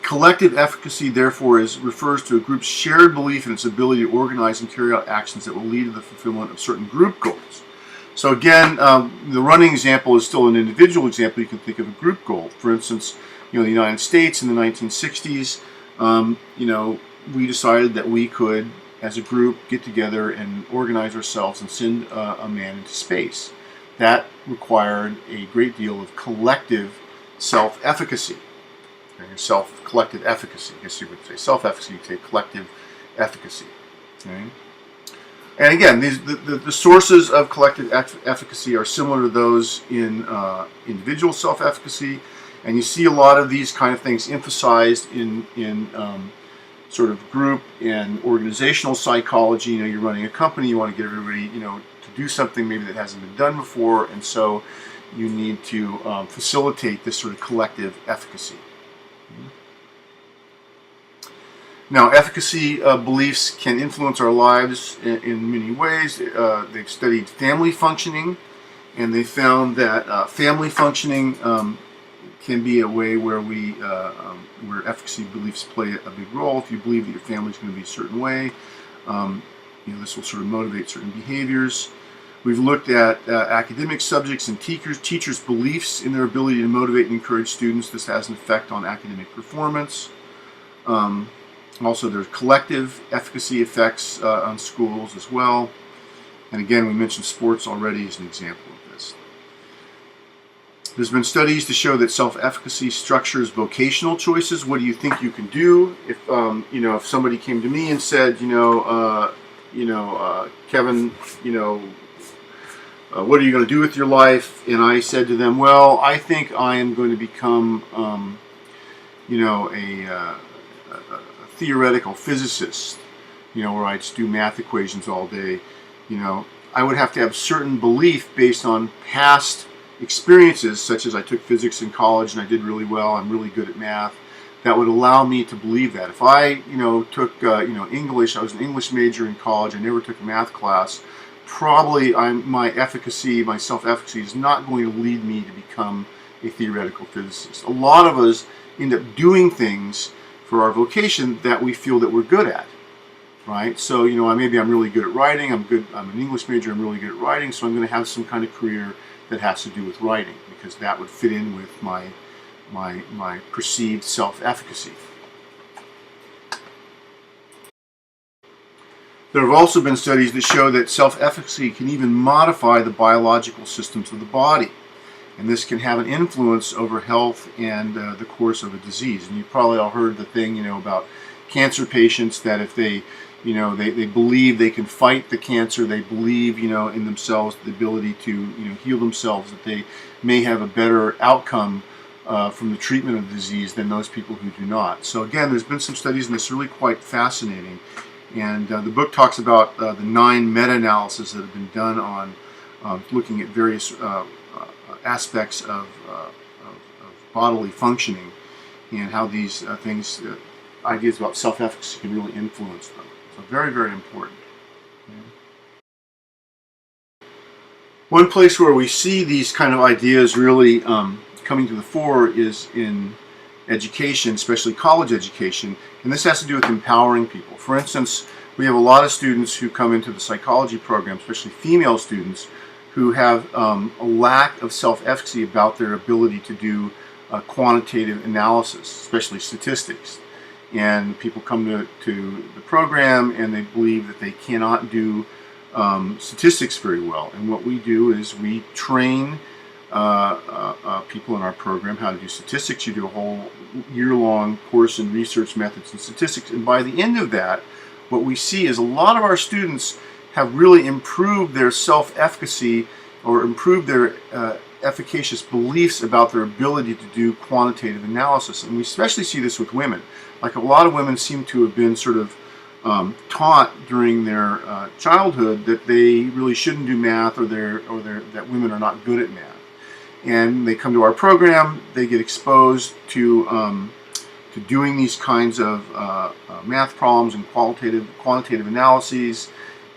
Collective efficacy, therefore, refers to a group's shared belief in its ability to organize and carry out actions that will lead to the fulfillment of certain group goals. So again, the running example is still an individual example. You can think of a group goal. For instance, the United States in the 1960s, we decided that we could, as a group, get together and organize ourselves and send a man into space. That required a great deal of collective self-efficacy. Collective efficacy, I guess you would say. Self-efficacy, you could say collective efficacy. Okay? And again, the sources of collective efficacy are similar to those in individual self-efficacy, and you see a lot of these kind of things emphasized in sort of group and organizational psychology. You're running a company, you want to get everybody, to do something maybe that hasn't been done before, and so you need to facilitate this sort of collective efficacy. Now, efficacy beliefs can influence our lives in many ways. They've studied family functioning, and they found that family functioning can be a way where where efficacy beliefs play a big role. If you believe that your family is going to be a certain way, this will sort of motivate certain behaviors. We've looked at academic subjects and teachers' beliefs in their ability to motivate and encourage students. This has an effect on academic performance. Also, there's collective efficacy effects on schools as well. And again, we mentioned sports already as an example of this. There's been studies to show that self-efficacy structures vocational choices. What do you think you can do? If somebody came to me and said, Kevin, what are you going to do with your life? And I said to them, well, I think I am going to become a theoretical physicist, where I just do math equations all day, I would have to have certain belief based on past experiences, such as I took physics in college and I did really well, I'm really good at math, that would allow me to believe that. If I, took, English, I was an English major in college, I never took a math class, probably my self-efficacy is not going to lead me to become a theoretical physicist. A lot of us end up doing things for our vocation that we feel that we're good at, right? So, maybe I'm really good at writing, I'm an English major, I'm really good at writing, so I'm going to have some kind of career that has to do with writing, because that would fit in with my perceived self-efficacy. There have also been studies that show that self-efficacy can even modify the biological systems of the body, and this can have an influence over health and the course of a disease. And you've probably all heard the thing, about cancer patients, that if they believe they can fight the cancer, they believe, in themselves, the ability to, heal themselves, that they may have a better outcome from the treatment of the disease than those people who do not. So again, there's been some studies, and it's really quite fascinating. And the book talks about the 9 meta-analyses that have been done on looking at various aspects of bodily functioning, and how these ideas about self-efficacy can really influence them. So very, very important. One place where we see these kind of ideas really coming to the fore is in education, especially college education, and this has to do with empowering people. For instance, we have a lot of students who come into the psychology program, especially female students, who have a lack of self-efficacy about their ability to do quantitative analysis, especially statistics. And people come to the program and they believe that they cannot do statistics very well. And what we do is we train people in our program how to do statistics. You do a whole year-long course in research methods and statistics, and by the end of that, what we see is a lot of our students have really improved their self-efficacy, or improved their efficacious beliefs about their ability to do quantitative analysis. And we especially see this with women. Like, a lot of women seem to have been sort of taught during their childhood that they really shouldn't do math, or that women are not good at math. And they come to our program, they get exposed to doing these kinds of math problems and quantitative analyses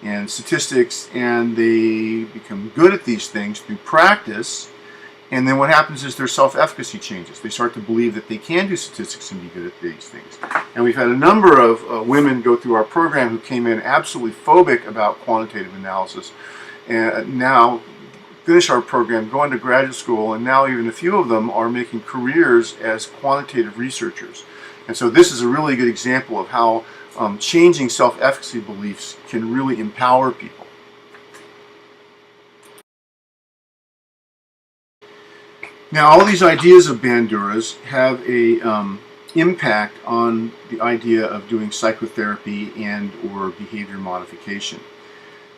and statistics, and they become good at these things through practice. And then what happens is their self-efficacy changes. They start to believe that they can do statistics and be good at these things. And we've had a number of women go through our program who came in absolutely phobic about quantitative analysis, and now finish our program, go into graduate school, and now even a few of them are making careers as quantitative researchers. And so this is a really good example of how changing self-efficacy beliefs can really empower people. Now, all these ideas of Bandura's have a impact on the idea of doing psychotherapy and or behavior modification.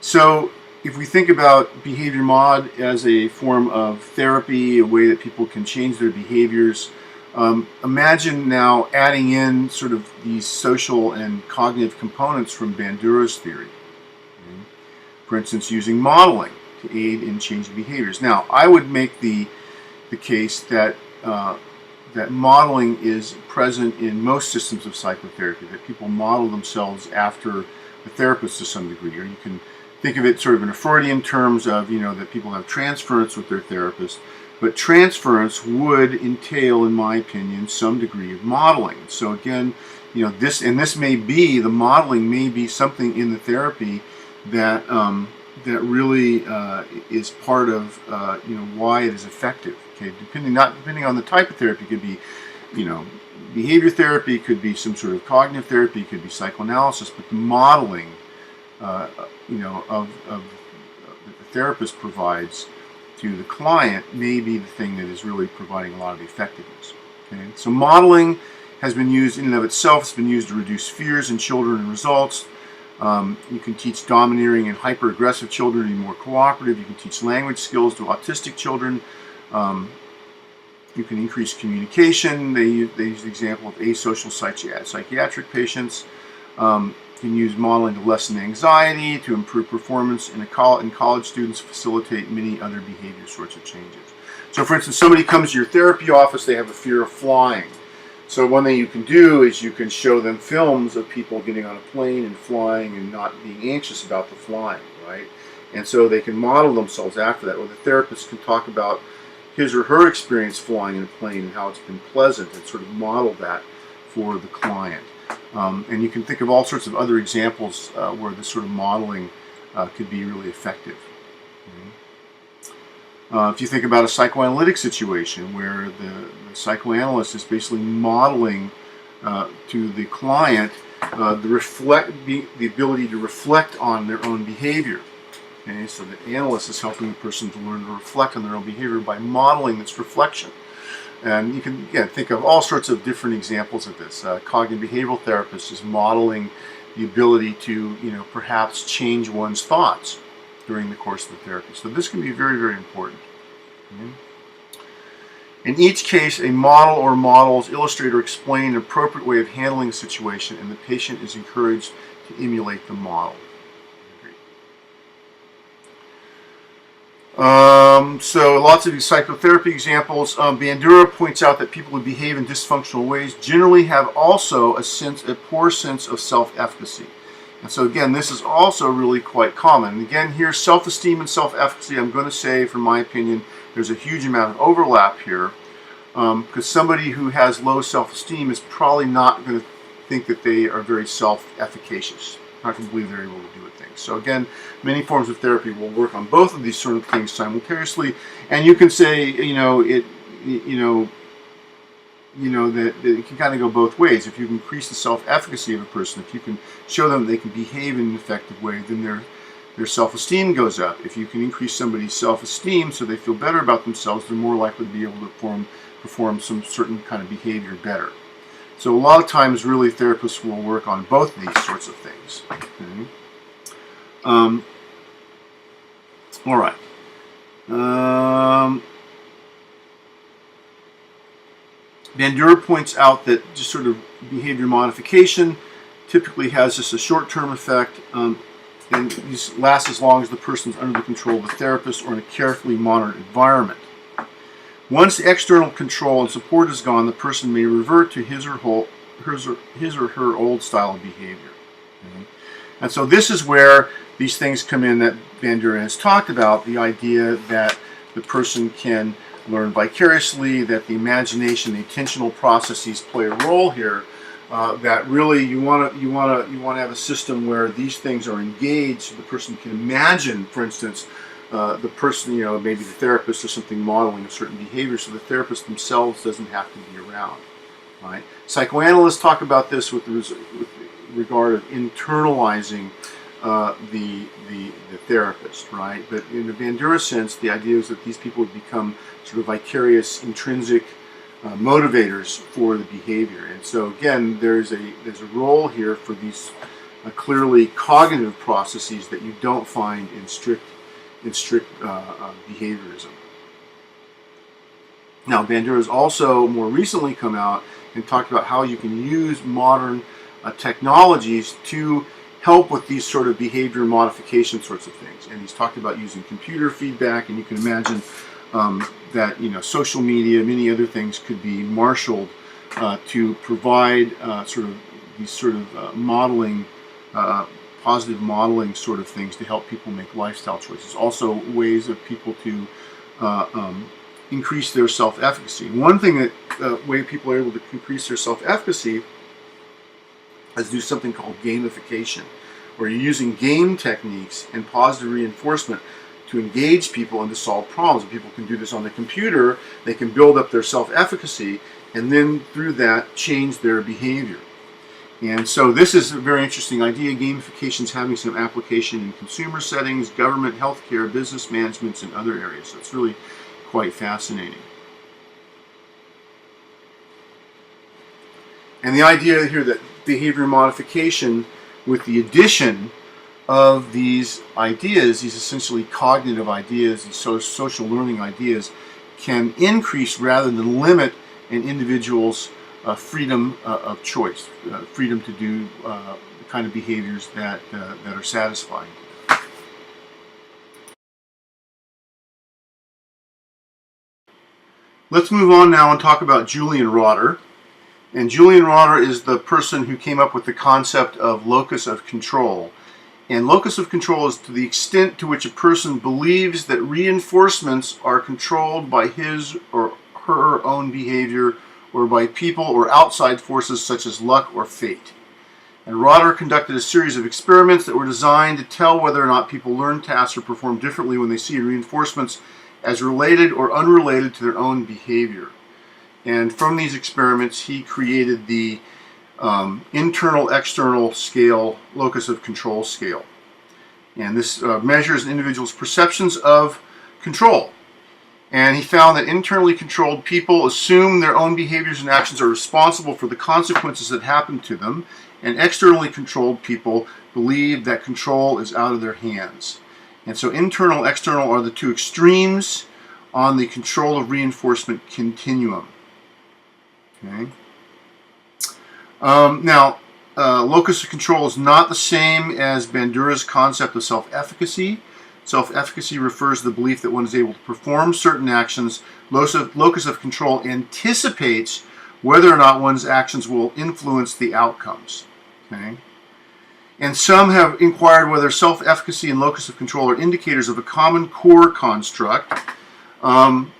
So if we think about behavior mod as a form of therapy, a way that people can change their behaviors, imagine now adding in sort of these social and cognitive components from Bandura's theory. Okay? For instance, using modeling to aid in changing behaviors. Now, I would make the case that that modeling is present in most systems of psychotherapy, that people model themselves after the therapist to some degree, or you can think of it sort of in a Freudian terms of, that people have transference with their therapist, but transference would entail, in my opinion, some degree of modeling. So again, this may be, the modeling may be something in the therapy that that really is part of why it is effective. Okay, depending on the type of therapy, it could be behavior therapy, could be some sort of cognitive therapy, could be psychoanalysis, but the modeling of that the therapist provides to the client may be the thing that is really providing a lot of the effectiveness. Okay, so modeling has been used in and of itself. It's been used to reduce fears in children and results. You can teach domineering and hyper-aggressive children to be more cooperative. You can teach language skills to autistic children. You can increase communication. They use the example of asocial psychiatric patients. You can use modeling to lessen anxiety, to improve performance in college students, facilitate many other behavior sorts of changes. So for instance, somebody comes to your therapy office, they have a fear of flying. So one thing you can do is you can show them films of people getting on a plane and flying and not being anxious about the flying, right? And so they can model themselves after that, or the therapist can talk about his or her experience flying in a plane and how it's been pleasant, and sort of model that for the client. And you can think of all sorts of other examples where this sort of modeling could be really effective. If you think about a psychoanalytic situation where the psychoanalyst is basically modeling to the client the ability to reflect on their own behavior. Okay, so the analyst is helping the person to learn to reflect on their own behavior by modeling this reflection. And you can, again, think of all sorts of different examples of this. Cognitive behavioral therapist is modeling the ability to, perhaps change one's thoughts during the course of the therapy. So this can be very, very important. Okay. In each case, a model or models illustrate or explain an appropriate way of handling the situation, and the patient is encouraged to emulate the model. So lots of these psychotherapy examples. Bandura points out that people who behave in dysfunctional ways generally have also a poor sense of self-efficacy. And so again, this is also really quite common. And again, here, self-esteem and self-efficacy, I'm going to say, from my opinion, there's a huge amount of overlap here, because somebody who has low self-esteem is probably not going to think that they are very self-efficacious. Not going to believe they're able to do things. So again, many forms of therapy will work on both of these sort of things simultaneously. And you can say, that it can kind of go both ways. If you can increase the self-efficacy of a person, if you can show them they can behave in an effective way, then their self-esteem goes up. If you can increase somebody's self-esteem so they feel better about themselves, they're more likely to be able to perform some certain kind of behavior better. So a lot of times, really, therapists will work on both of these sorts of things. Okay. All right. Bandura points out that just sort of behavior modification typically has just a short-term effect, and these last as long as the person is under the control of a therapist or in a carefully monitored environment. Once the external control and support is gone, the person may revert to his or her old style of behavior. Okay? And so this is where these things come in that Bandura has talked about, the idea that the person can learn vicariously, that the imagination, the attentional processes play a role here, that really you want to have a system where these things are engaged so the person can imagine, for instance, the person, maybe the therapist or something modeling a certain behavior, so the therapist themselves doesn't have to be around. Right? Psychoanalysts talk about this with regard of internalizing the therapist, right? But in the Bandura sense, the idea is that these people would become sort of vicarious, intrinsic motivators for the behavior. And so again, there's a role here for these clearly cognitive processes that you don't find in strict behaviorism. Now, Bandura has also more recently come out and talked about how you can use modern technologies to help with these sort of behavior modification sorts of things. And he's talked about using computer feedback, and you can imagine that social media, many other things could be marshaled to provide these sort of modeling, positive modeling sort of things to help people make lifestyle choices. Also ways of people to increase their self-efficacy. One thing that way people are able to increase their self-efficacy is do something called gamification, where you're using game techniques and positive reinforcement to engage people and to solve problems. People can do this on the computer. They can build up their self-efficacy, and then through that change their behavior. And so this is a very interesting idea. Gamification is having some application in consumer settings, government, healthcare, business management, and other areas. So it's really quite fascinating. And the idea here that behavior modification, with the addition of these ideas, these essentially cognitive ideas, these social learning ideas, can increase rather than limit an individual's freedom of choice, freedom to do the kind of behaviors that are satisfying. Let's move on now and talk about Julian Rotter. And Julian Rotter is the person who came up with the concept of locus of control. And locus of control is to the extent to which a person believes that reinforcements are controlled by his or her own behavior or by people or outside forces such as luck or fate. And Rotter conducted a series of experiments that were designed to tell whether or not people learn tasks or perform differently when they see reinforcements as related or unrelated to their own behavior. And from these experiments, he created the internal-external scale, locus of control scale. And this measures an individual's perceptions of control. And he found that internally controlled people assume their own behaviors and actions are responsible for the consequences that happen to them, and externally controlled people believe that control is out of their hands. And so internal, external are the two extremes on the control of reinforcement continuum. Okay. Locus of control is not the same as Bandura's concept of self-efficacy. Self-efficacy refers to the belief that one is able to perform certain actions. Locus of control anticipates whether or not one's actions will influence the outcomes. Okay. And some have inquired whether self-efficacy and locus of control are indicators of a common core construct. You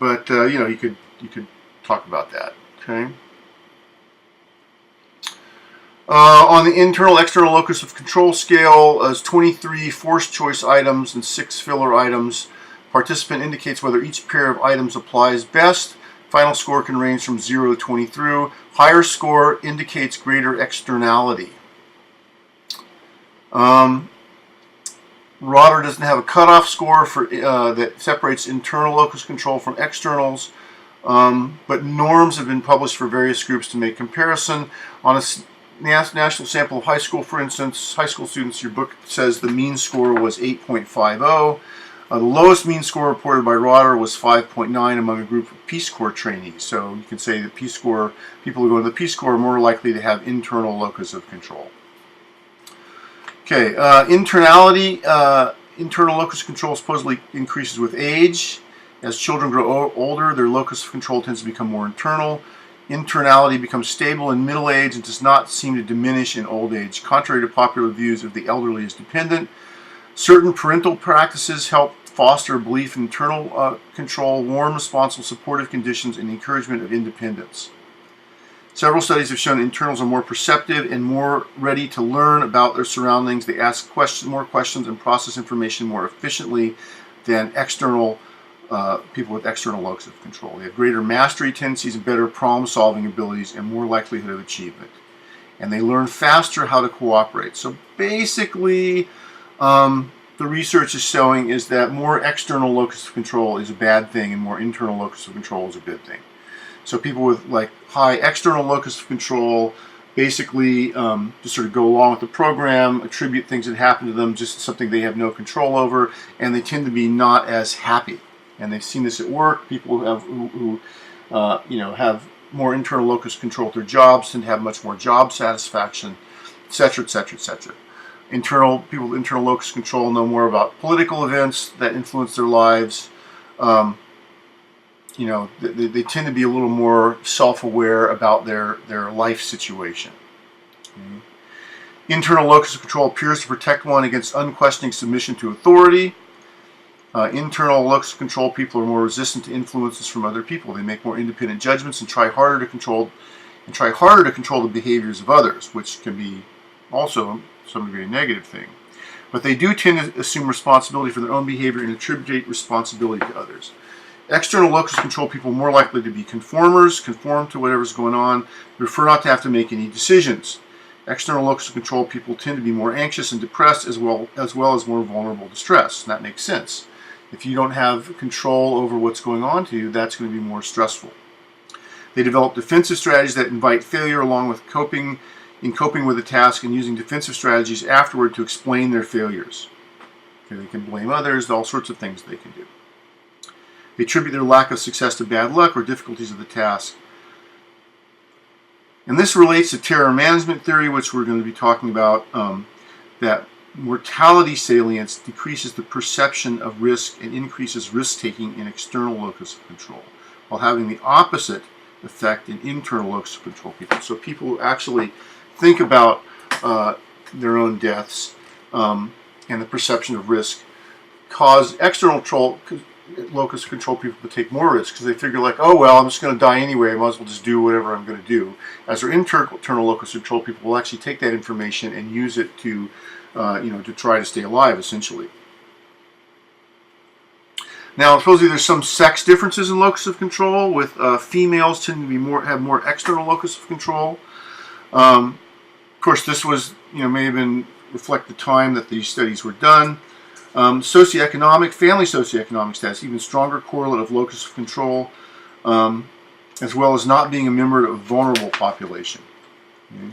could talk about that. Okay. On the internal-external locus of control scale, as 23 forced choice items and 6 filler items. Participant indicates whether each pair of items applies best. Final score can range from 0 to 20 through. Higher score indicates greater externality. Rotter doesn't have a cutoff score for that separates internal locus control from externals, but norms have been published for various groups to make comparison. On a national sample of high school, for instance, high school students, your book says the mean score was 8.50. The lowest mean score reported by Rotter was 5.9 among a group of Peace Corps trainees. So you can say that Peace Corps, people who go to the Peace Corps are more likely to have internal locus of control. Okay, internality, internal locus of control supposedly increases with age. As children grow older, their locus of control tends to become more internal. Internality becomes stable in middle age and does not seem to diminish in old age, contrary to popular views of the elderly as dependent. Certain parental practices help foster a belief in internal control, warm, responsible, supportive conditions, and encouragement of independence. Several studies have shown internals are more perceptive and more ready to learn about their surroundings. They ask more questions and process information more efficiently than external people with external locus of control. They have greater mastery tendencies and better problem-solving abilities and more likelihood of achievement. And they learn faster how to cooperate. So basically, the research is showing is that more external locus of control is a bad thing and more internal locus of control is a good thing. So people with like high external locus of control basically just sort of go along with the program, attribute things that happen to them just to something they have no control over, and they tend to be not as happy. And they've seen this at work. People who have more internal locus control at their jobs tend to have much more job satisfaction, etc., etc., etc. People with internal locus control know more about political events that influence their lives. They tend to be a little more self-aware about their life situation. Okay. Internal locus of control appears to protect one against unquestioning submission to authority. Internal locus of control people are more resistant to influences from other people. They make more independent judgments and try harder to control the behaviors of others, which can be also to some degree a negative thing. But they do tend to assume responsibility for their own behavior and attribute responsibility to others. External locus of control people are more likely to be conformers, conform to whatever's going on, prefer not to have to make any decisions. External locus of control people tend to be more anxious and depressed as well as more vulnerable to stress. And that makes sense. If you don't have control over what's going on to you, that's going to be more stressful. They develop defensive strategies that invite failure along with coping with a task and using defensive strategies afterward to explain their failures. Okay, they can blame others, all sorts of things they can do. They attribute their lack of success to bad luck or difficulties of the task. And this relates to terror management theory, which we're going to be talking about, that mortality salience decreases the perception of risk and increases risk-taking in external locus of control, while having the opposite effect in internal locus of control people. So people who actually think about their own deaths and the perception of risk cause external locus of control people to take more risks, because they figure like, oh well, I'm just going to die anyway, I might as well just do whatever I'm going to do. As their internal locus of control people will actually take that information and use it to to try to stay alive, essentially. Now, supposedly there's some sex differences in locus of control, with females tend to be have more external locus of control. Of course, this was, may have been reflect the time that these studies were done. Family socioeconomic status, even stronger correlate of locus of control, as well as not being a member of a vulnerable population. Okay.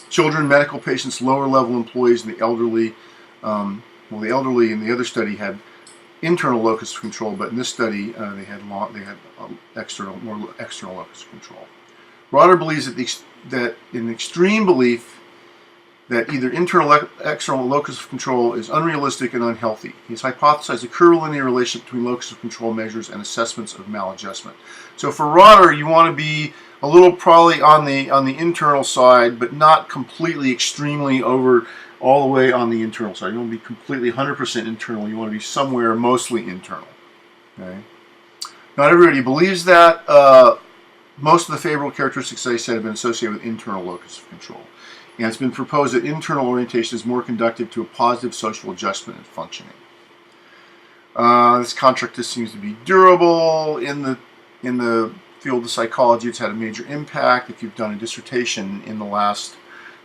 Children, medical patients, lower level employees, and the elderly. The elderly in the other study had internal locus of control, but in this study they had more external locus of control. Rotter believes that an extreme belief that either internal or external locus of control is unrealistic and unhealthy. He's hypothesized a curvilinear relationship between locus of control measures and assessments of maladjustment. So for Rotter, you want to be a little probably on the internal side, but not completely extremely over all the way on the internal side. You want to be completely 100% internal. You want to be somewhere mostly internal. Okay. Not everybody believes that. Most of the favorable characteristics, as I said, have been associated with internal locus of control. And it's been proposed that internal orientation is more conducive to a positive social adjustment and functioning. This contract seems to be durable in the field of psychology. It's had a major impact. If you've done a dissertation in the last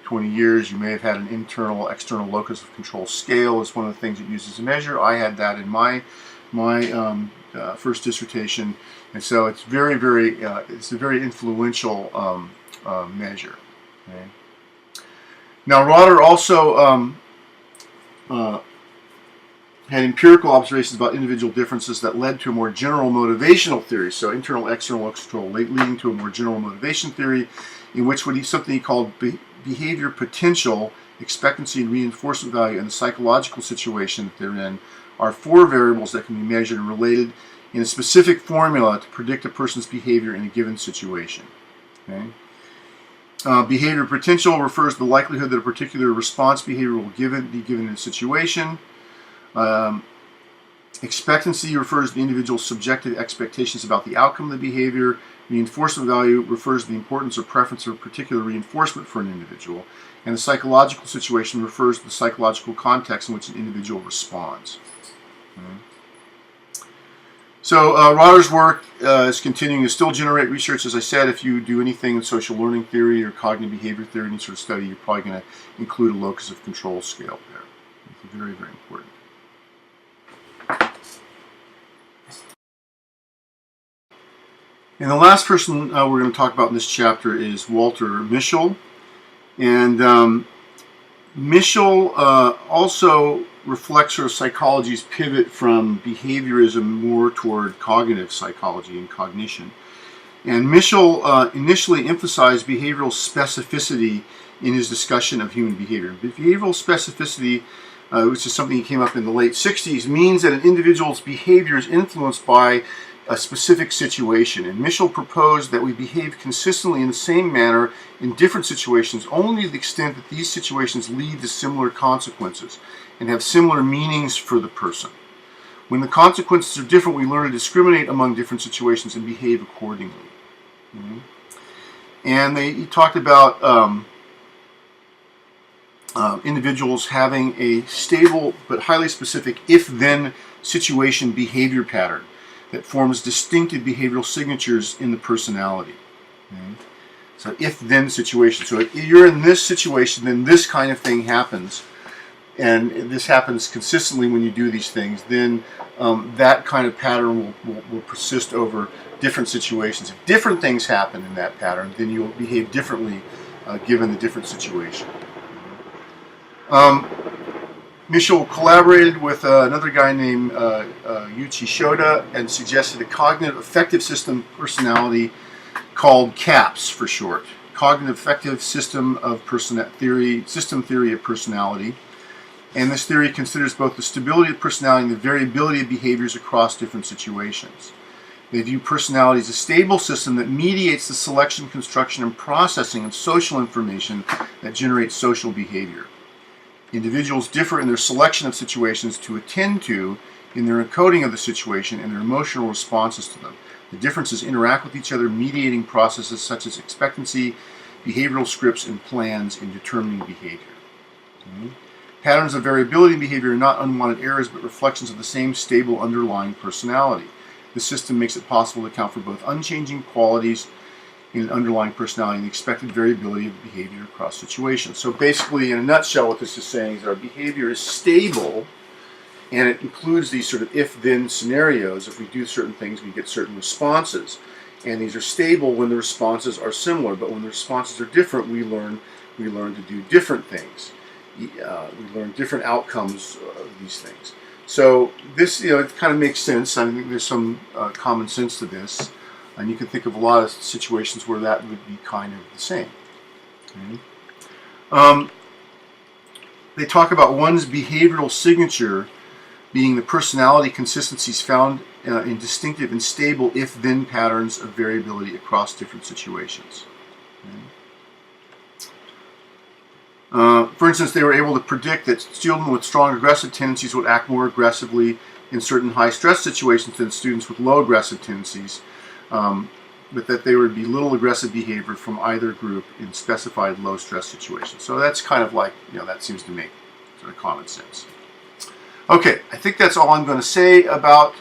20 years, you may have had an internal-external locus of control scale as one of the things it uses to measure. I had that in my first dissertation, and so it's very, it's a very influential measure. Okay. Now, Rotter also had empirical observations about individual differences that led to a more general motivational theory. So internal-external locus of control leading to a more general motivation theory, in which something he called behavior potential, expectancy and reinforcement value, and the psychological situation that they're in are 4 variables that can be measured and related in a specific formula to predict a person's behavior in a given situation. Okay? Behavior potential refers to the likelihood that a particular response behavior will be given in a situation. Expectancy refers to the individual's subjective expectations about the outcome of the behavior. Reinforcement value refers to the importance or preference of a particular reinforcement for an individual. And the psychological situation refers to the psychological context in which an individual responds. Okay. So Rotter's work is continuing to still generate research. As I said, if you do anything in social learning theory or cognitive behavior theory, any sort of study, you're probably going to include a locus of control scale there. It's very, very important. And the last person we're going to talk about in this chapter is Walter Mischel. And Mischel also reflects sort of psychology's pivot from behaviorism more toward cognitive psychology and cognition. And Mischel initially emphasized behavioral specificity in his discussion of human behavior. Behavioral specificity, which is something that came up in the late 60s, means that an individual's behavior is influenced by a specific situation. And Mischel proposed that we behave consistently in the same manner in different situations only to the extent that these situations lead to similar consequences and have similar meanings for the person. When the consequences are different, we learn to discriminate among different situations and behave accordingly. Mm-hmm. And he talked about individuals having a stable but highly specific if-then situation behavior pattern that forms distinctive behavioral signatures in the personality. Okay. So if-then situation. So if you're in this situation, then this kind of thing happens. And this happens consistently when you do these things. Then that kind of pattern will persist over different situations. If different things happen in that pattern, then you'll behave differently given the different situation. Mischel collaborated with another guy named Yuichi Shoda and suggested a cognitive affective system personality called CAPS for short. Cognitive affective system of system theory of personality. And this theory considers both the stability of personality and the variability of behaviors across different situations. They view personality as a stable system that mediates the selection, construction, and processing of social information that generates social behavior. Individuals differ in their selection of situations to attend to, in their encoding of the situation, and their emotional responses to them. The differences interact with each other, mediating processes such as expectancy, behavioral scripts, and plans in determining behavior. Patterns of variability in behavior are not unwanted errors, but reflections of the same stable underlying personality. This system makes it possible to account for both unchanging qualities in an underlying personality and the expected variability of behavior across situations. So basically, in a nutshell, what this is saying is our behavior is stable, and it includes these sort of if-then scenarios. If we do certain things, we get certain responses. And these are stable when the responses are similar, but when the responses are different, we learn to do different things. We learn different outcomes of these things. So this, it kind of makes sense. I think there's some common sense to this, and you can think of a lot of situations where that would be kind of the same. Okay. They talk about one's behavioral signature being the personality consistencies found in distinctive and stable if-then patterns of variability across different situations. Okay. For instance, they were able to predict that children with strong aggressive tendencies would act more aggressively in certain high-stress situations than students with low aggressive tendencies, but that there would be little aggressive behavior from either group in specified low-stress situations. So that's kind of like, that seems to make sort of common sense. Okay, I think that's all I'm going to say about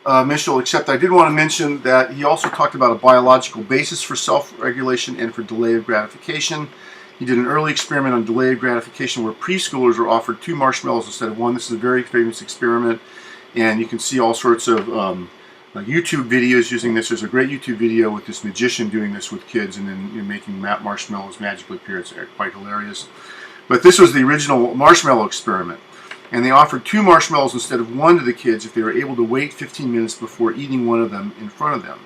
Mischel, except I did want to mention that he also talked about a biological basis for self-regulation and for delay of gratification. He did an early experiment on delay of gratification where preschoolers were offered 2 marshmallows instead of 1. This is a very famous experiment, and you can see all sorts of YouTube videos using this. There's a great YouTube video with this magician doing this with kids and then making marshmallows magically appear. It's quite hilarious. But this was the original marshmallow experiment, and they offered 2 marshmallows instead of 1 to the kids if they were able to wait 15 minutes before eating one of them in front of them.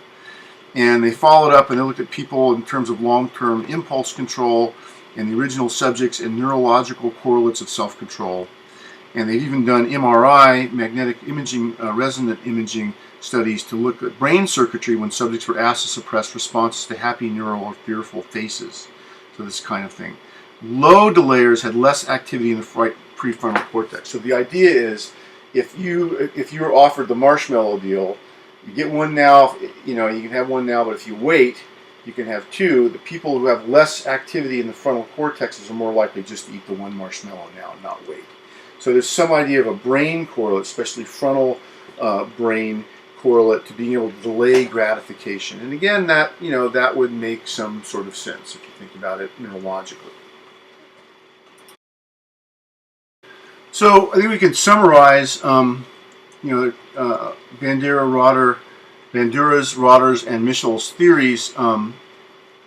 And they followed up and they looked at people in terms of long-term impulse control and the original subjects and neurological correlates of self-control. And they've even done MRI, magnetic imaging, resonant imaging studies to look at brain circuitry when subjects were asked to suppress responses to happy, neural, or fearful faces. So this kind of thing. Low delayers had less activity in the prefrontal cortex. So the idea is, if you're offered the marshmallow deal, you get one now, you can have one now, but if you wait, you can have 2. The people who have less activity in the frontal cortexes are more likely just to eat the 1 marshmallow now and not wait. So there's some idea of a brain correlate, especially frontal brain correlate, to being able to delay gratification. And again, that would make some sort of sense if you think about it neurologically. So I think we can summarize, Bandura's, Rotter's, and Mischel's theories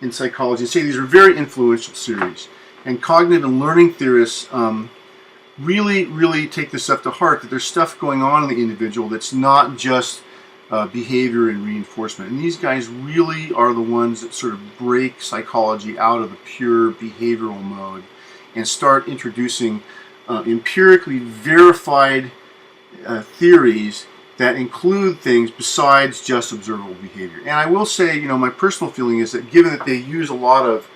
in psychology and say these are very influential theories. And cognitive and learning theorists really take this stuff to heart, that there's stuff going on in the individual that's not just behavior and reinforcement. And these guys really are the ones that sort of break psychology out of the pure behavioral mode and start introducing empirically verified theories that include things besides just observable behavior. And I will say, my personal feeling is that given that they use a lot of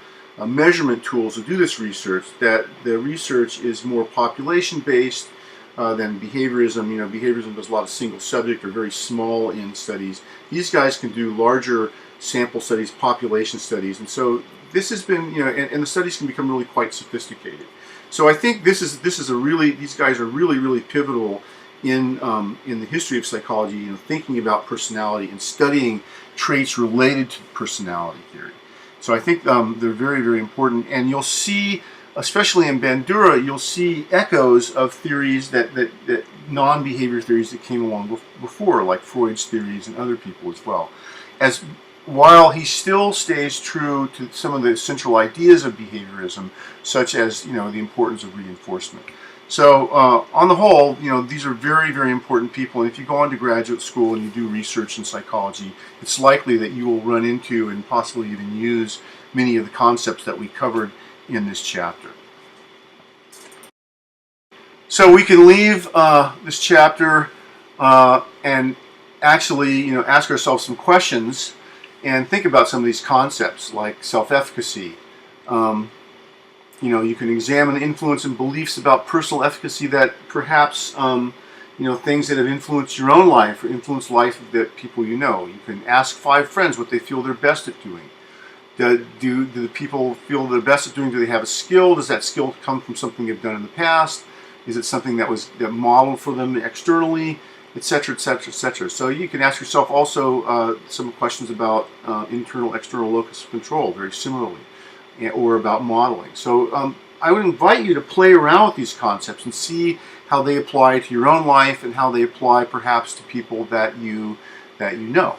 measurement tools to do this research, that the research is more population-based than behaviorism. Behaviorism does a lot of single subject or very small in studies. These guys can do larger sample studies, population studies, and so this has been, and the studies can become really quite sophisticated. So I think these guys are really pivotal in the history of psychology, thinking about personality and studying traits related to personality theory. So I think they're very important, and you'll see, especially in Bandura, you'll see echoes of theories that non-behavior theories that came along before, like Freud's theories and other people as well. While he still stays true to some of the central ideas of behaviorism, such as the importance of reinforcement. So on the whole, these are very, very important people. And if you go on to graduate school and you do research in psychology, it's likely that you will run into and possibly even use many of the concepts that we covered in this chapter. So we can leave this chapter and actually, ask ourselves some questions and think about some of these concepts like self-efficacy. You can examine influence and beliefs about personal efficacy that perhaps, things that have influenced your own life or influenced life of the people you know. You can ask 5 friends what they feel they're best at doing. Do the people feel they're best at doing? Do they have a skill? Does that skill come from something they've done in the past? Is it something that was modeled for them externally, etc., etc., etc.? So you can ask yourself also some questions about internal, external locus of control, very similarly, or about modeling. So I would invite you to play around with these concepts and see how they apply to your own life and how they apply perhaps to people that you know.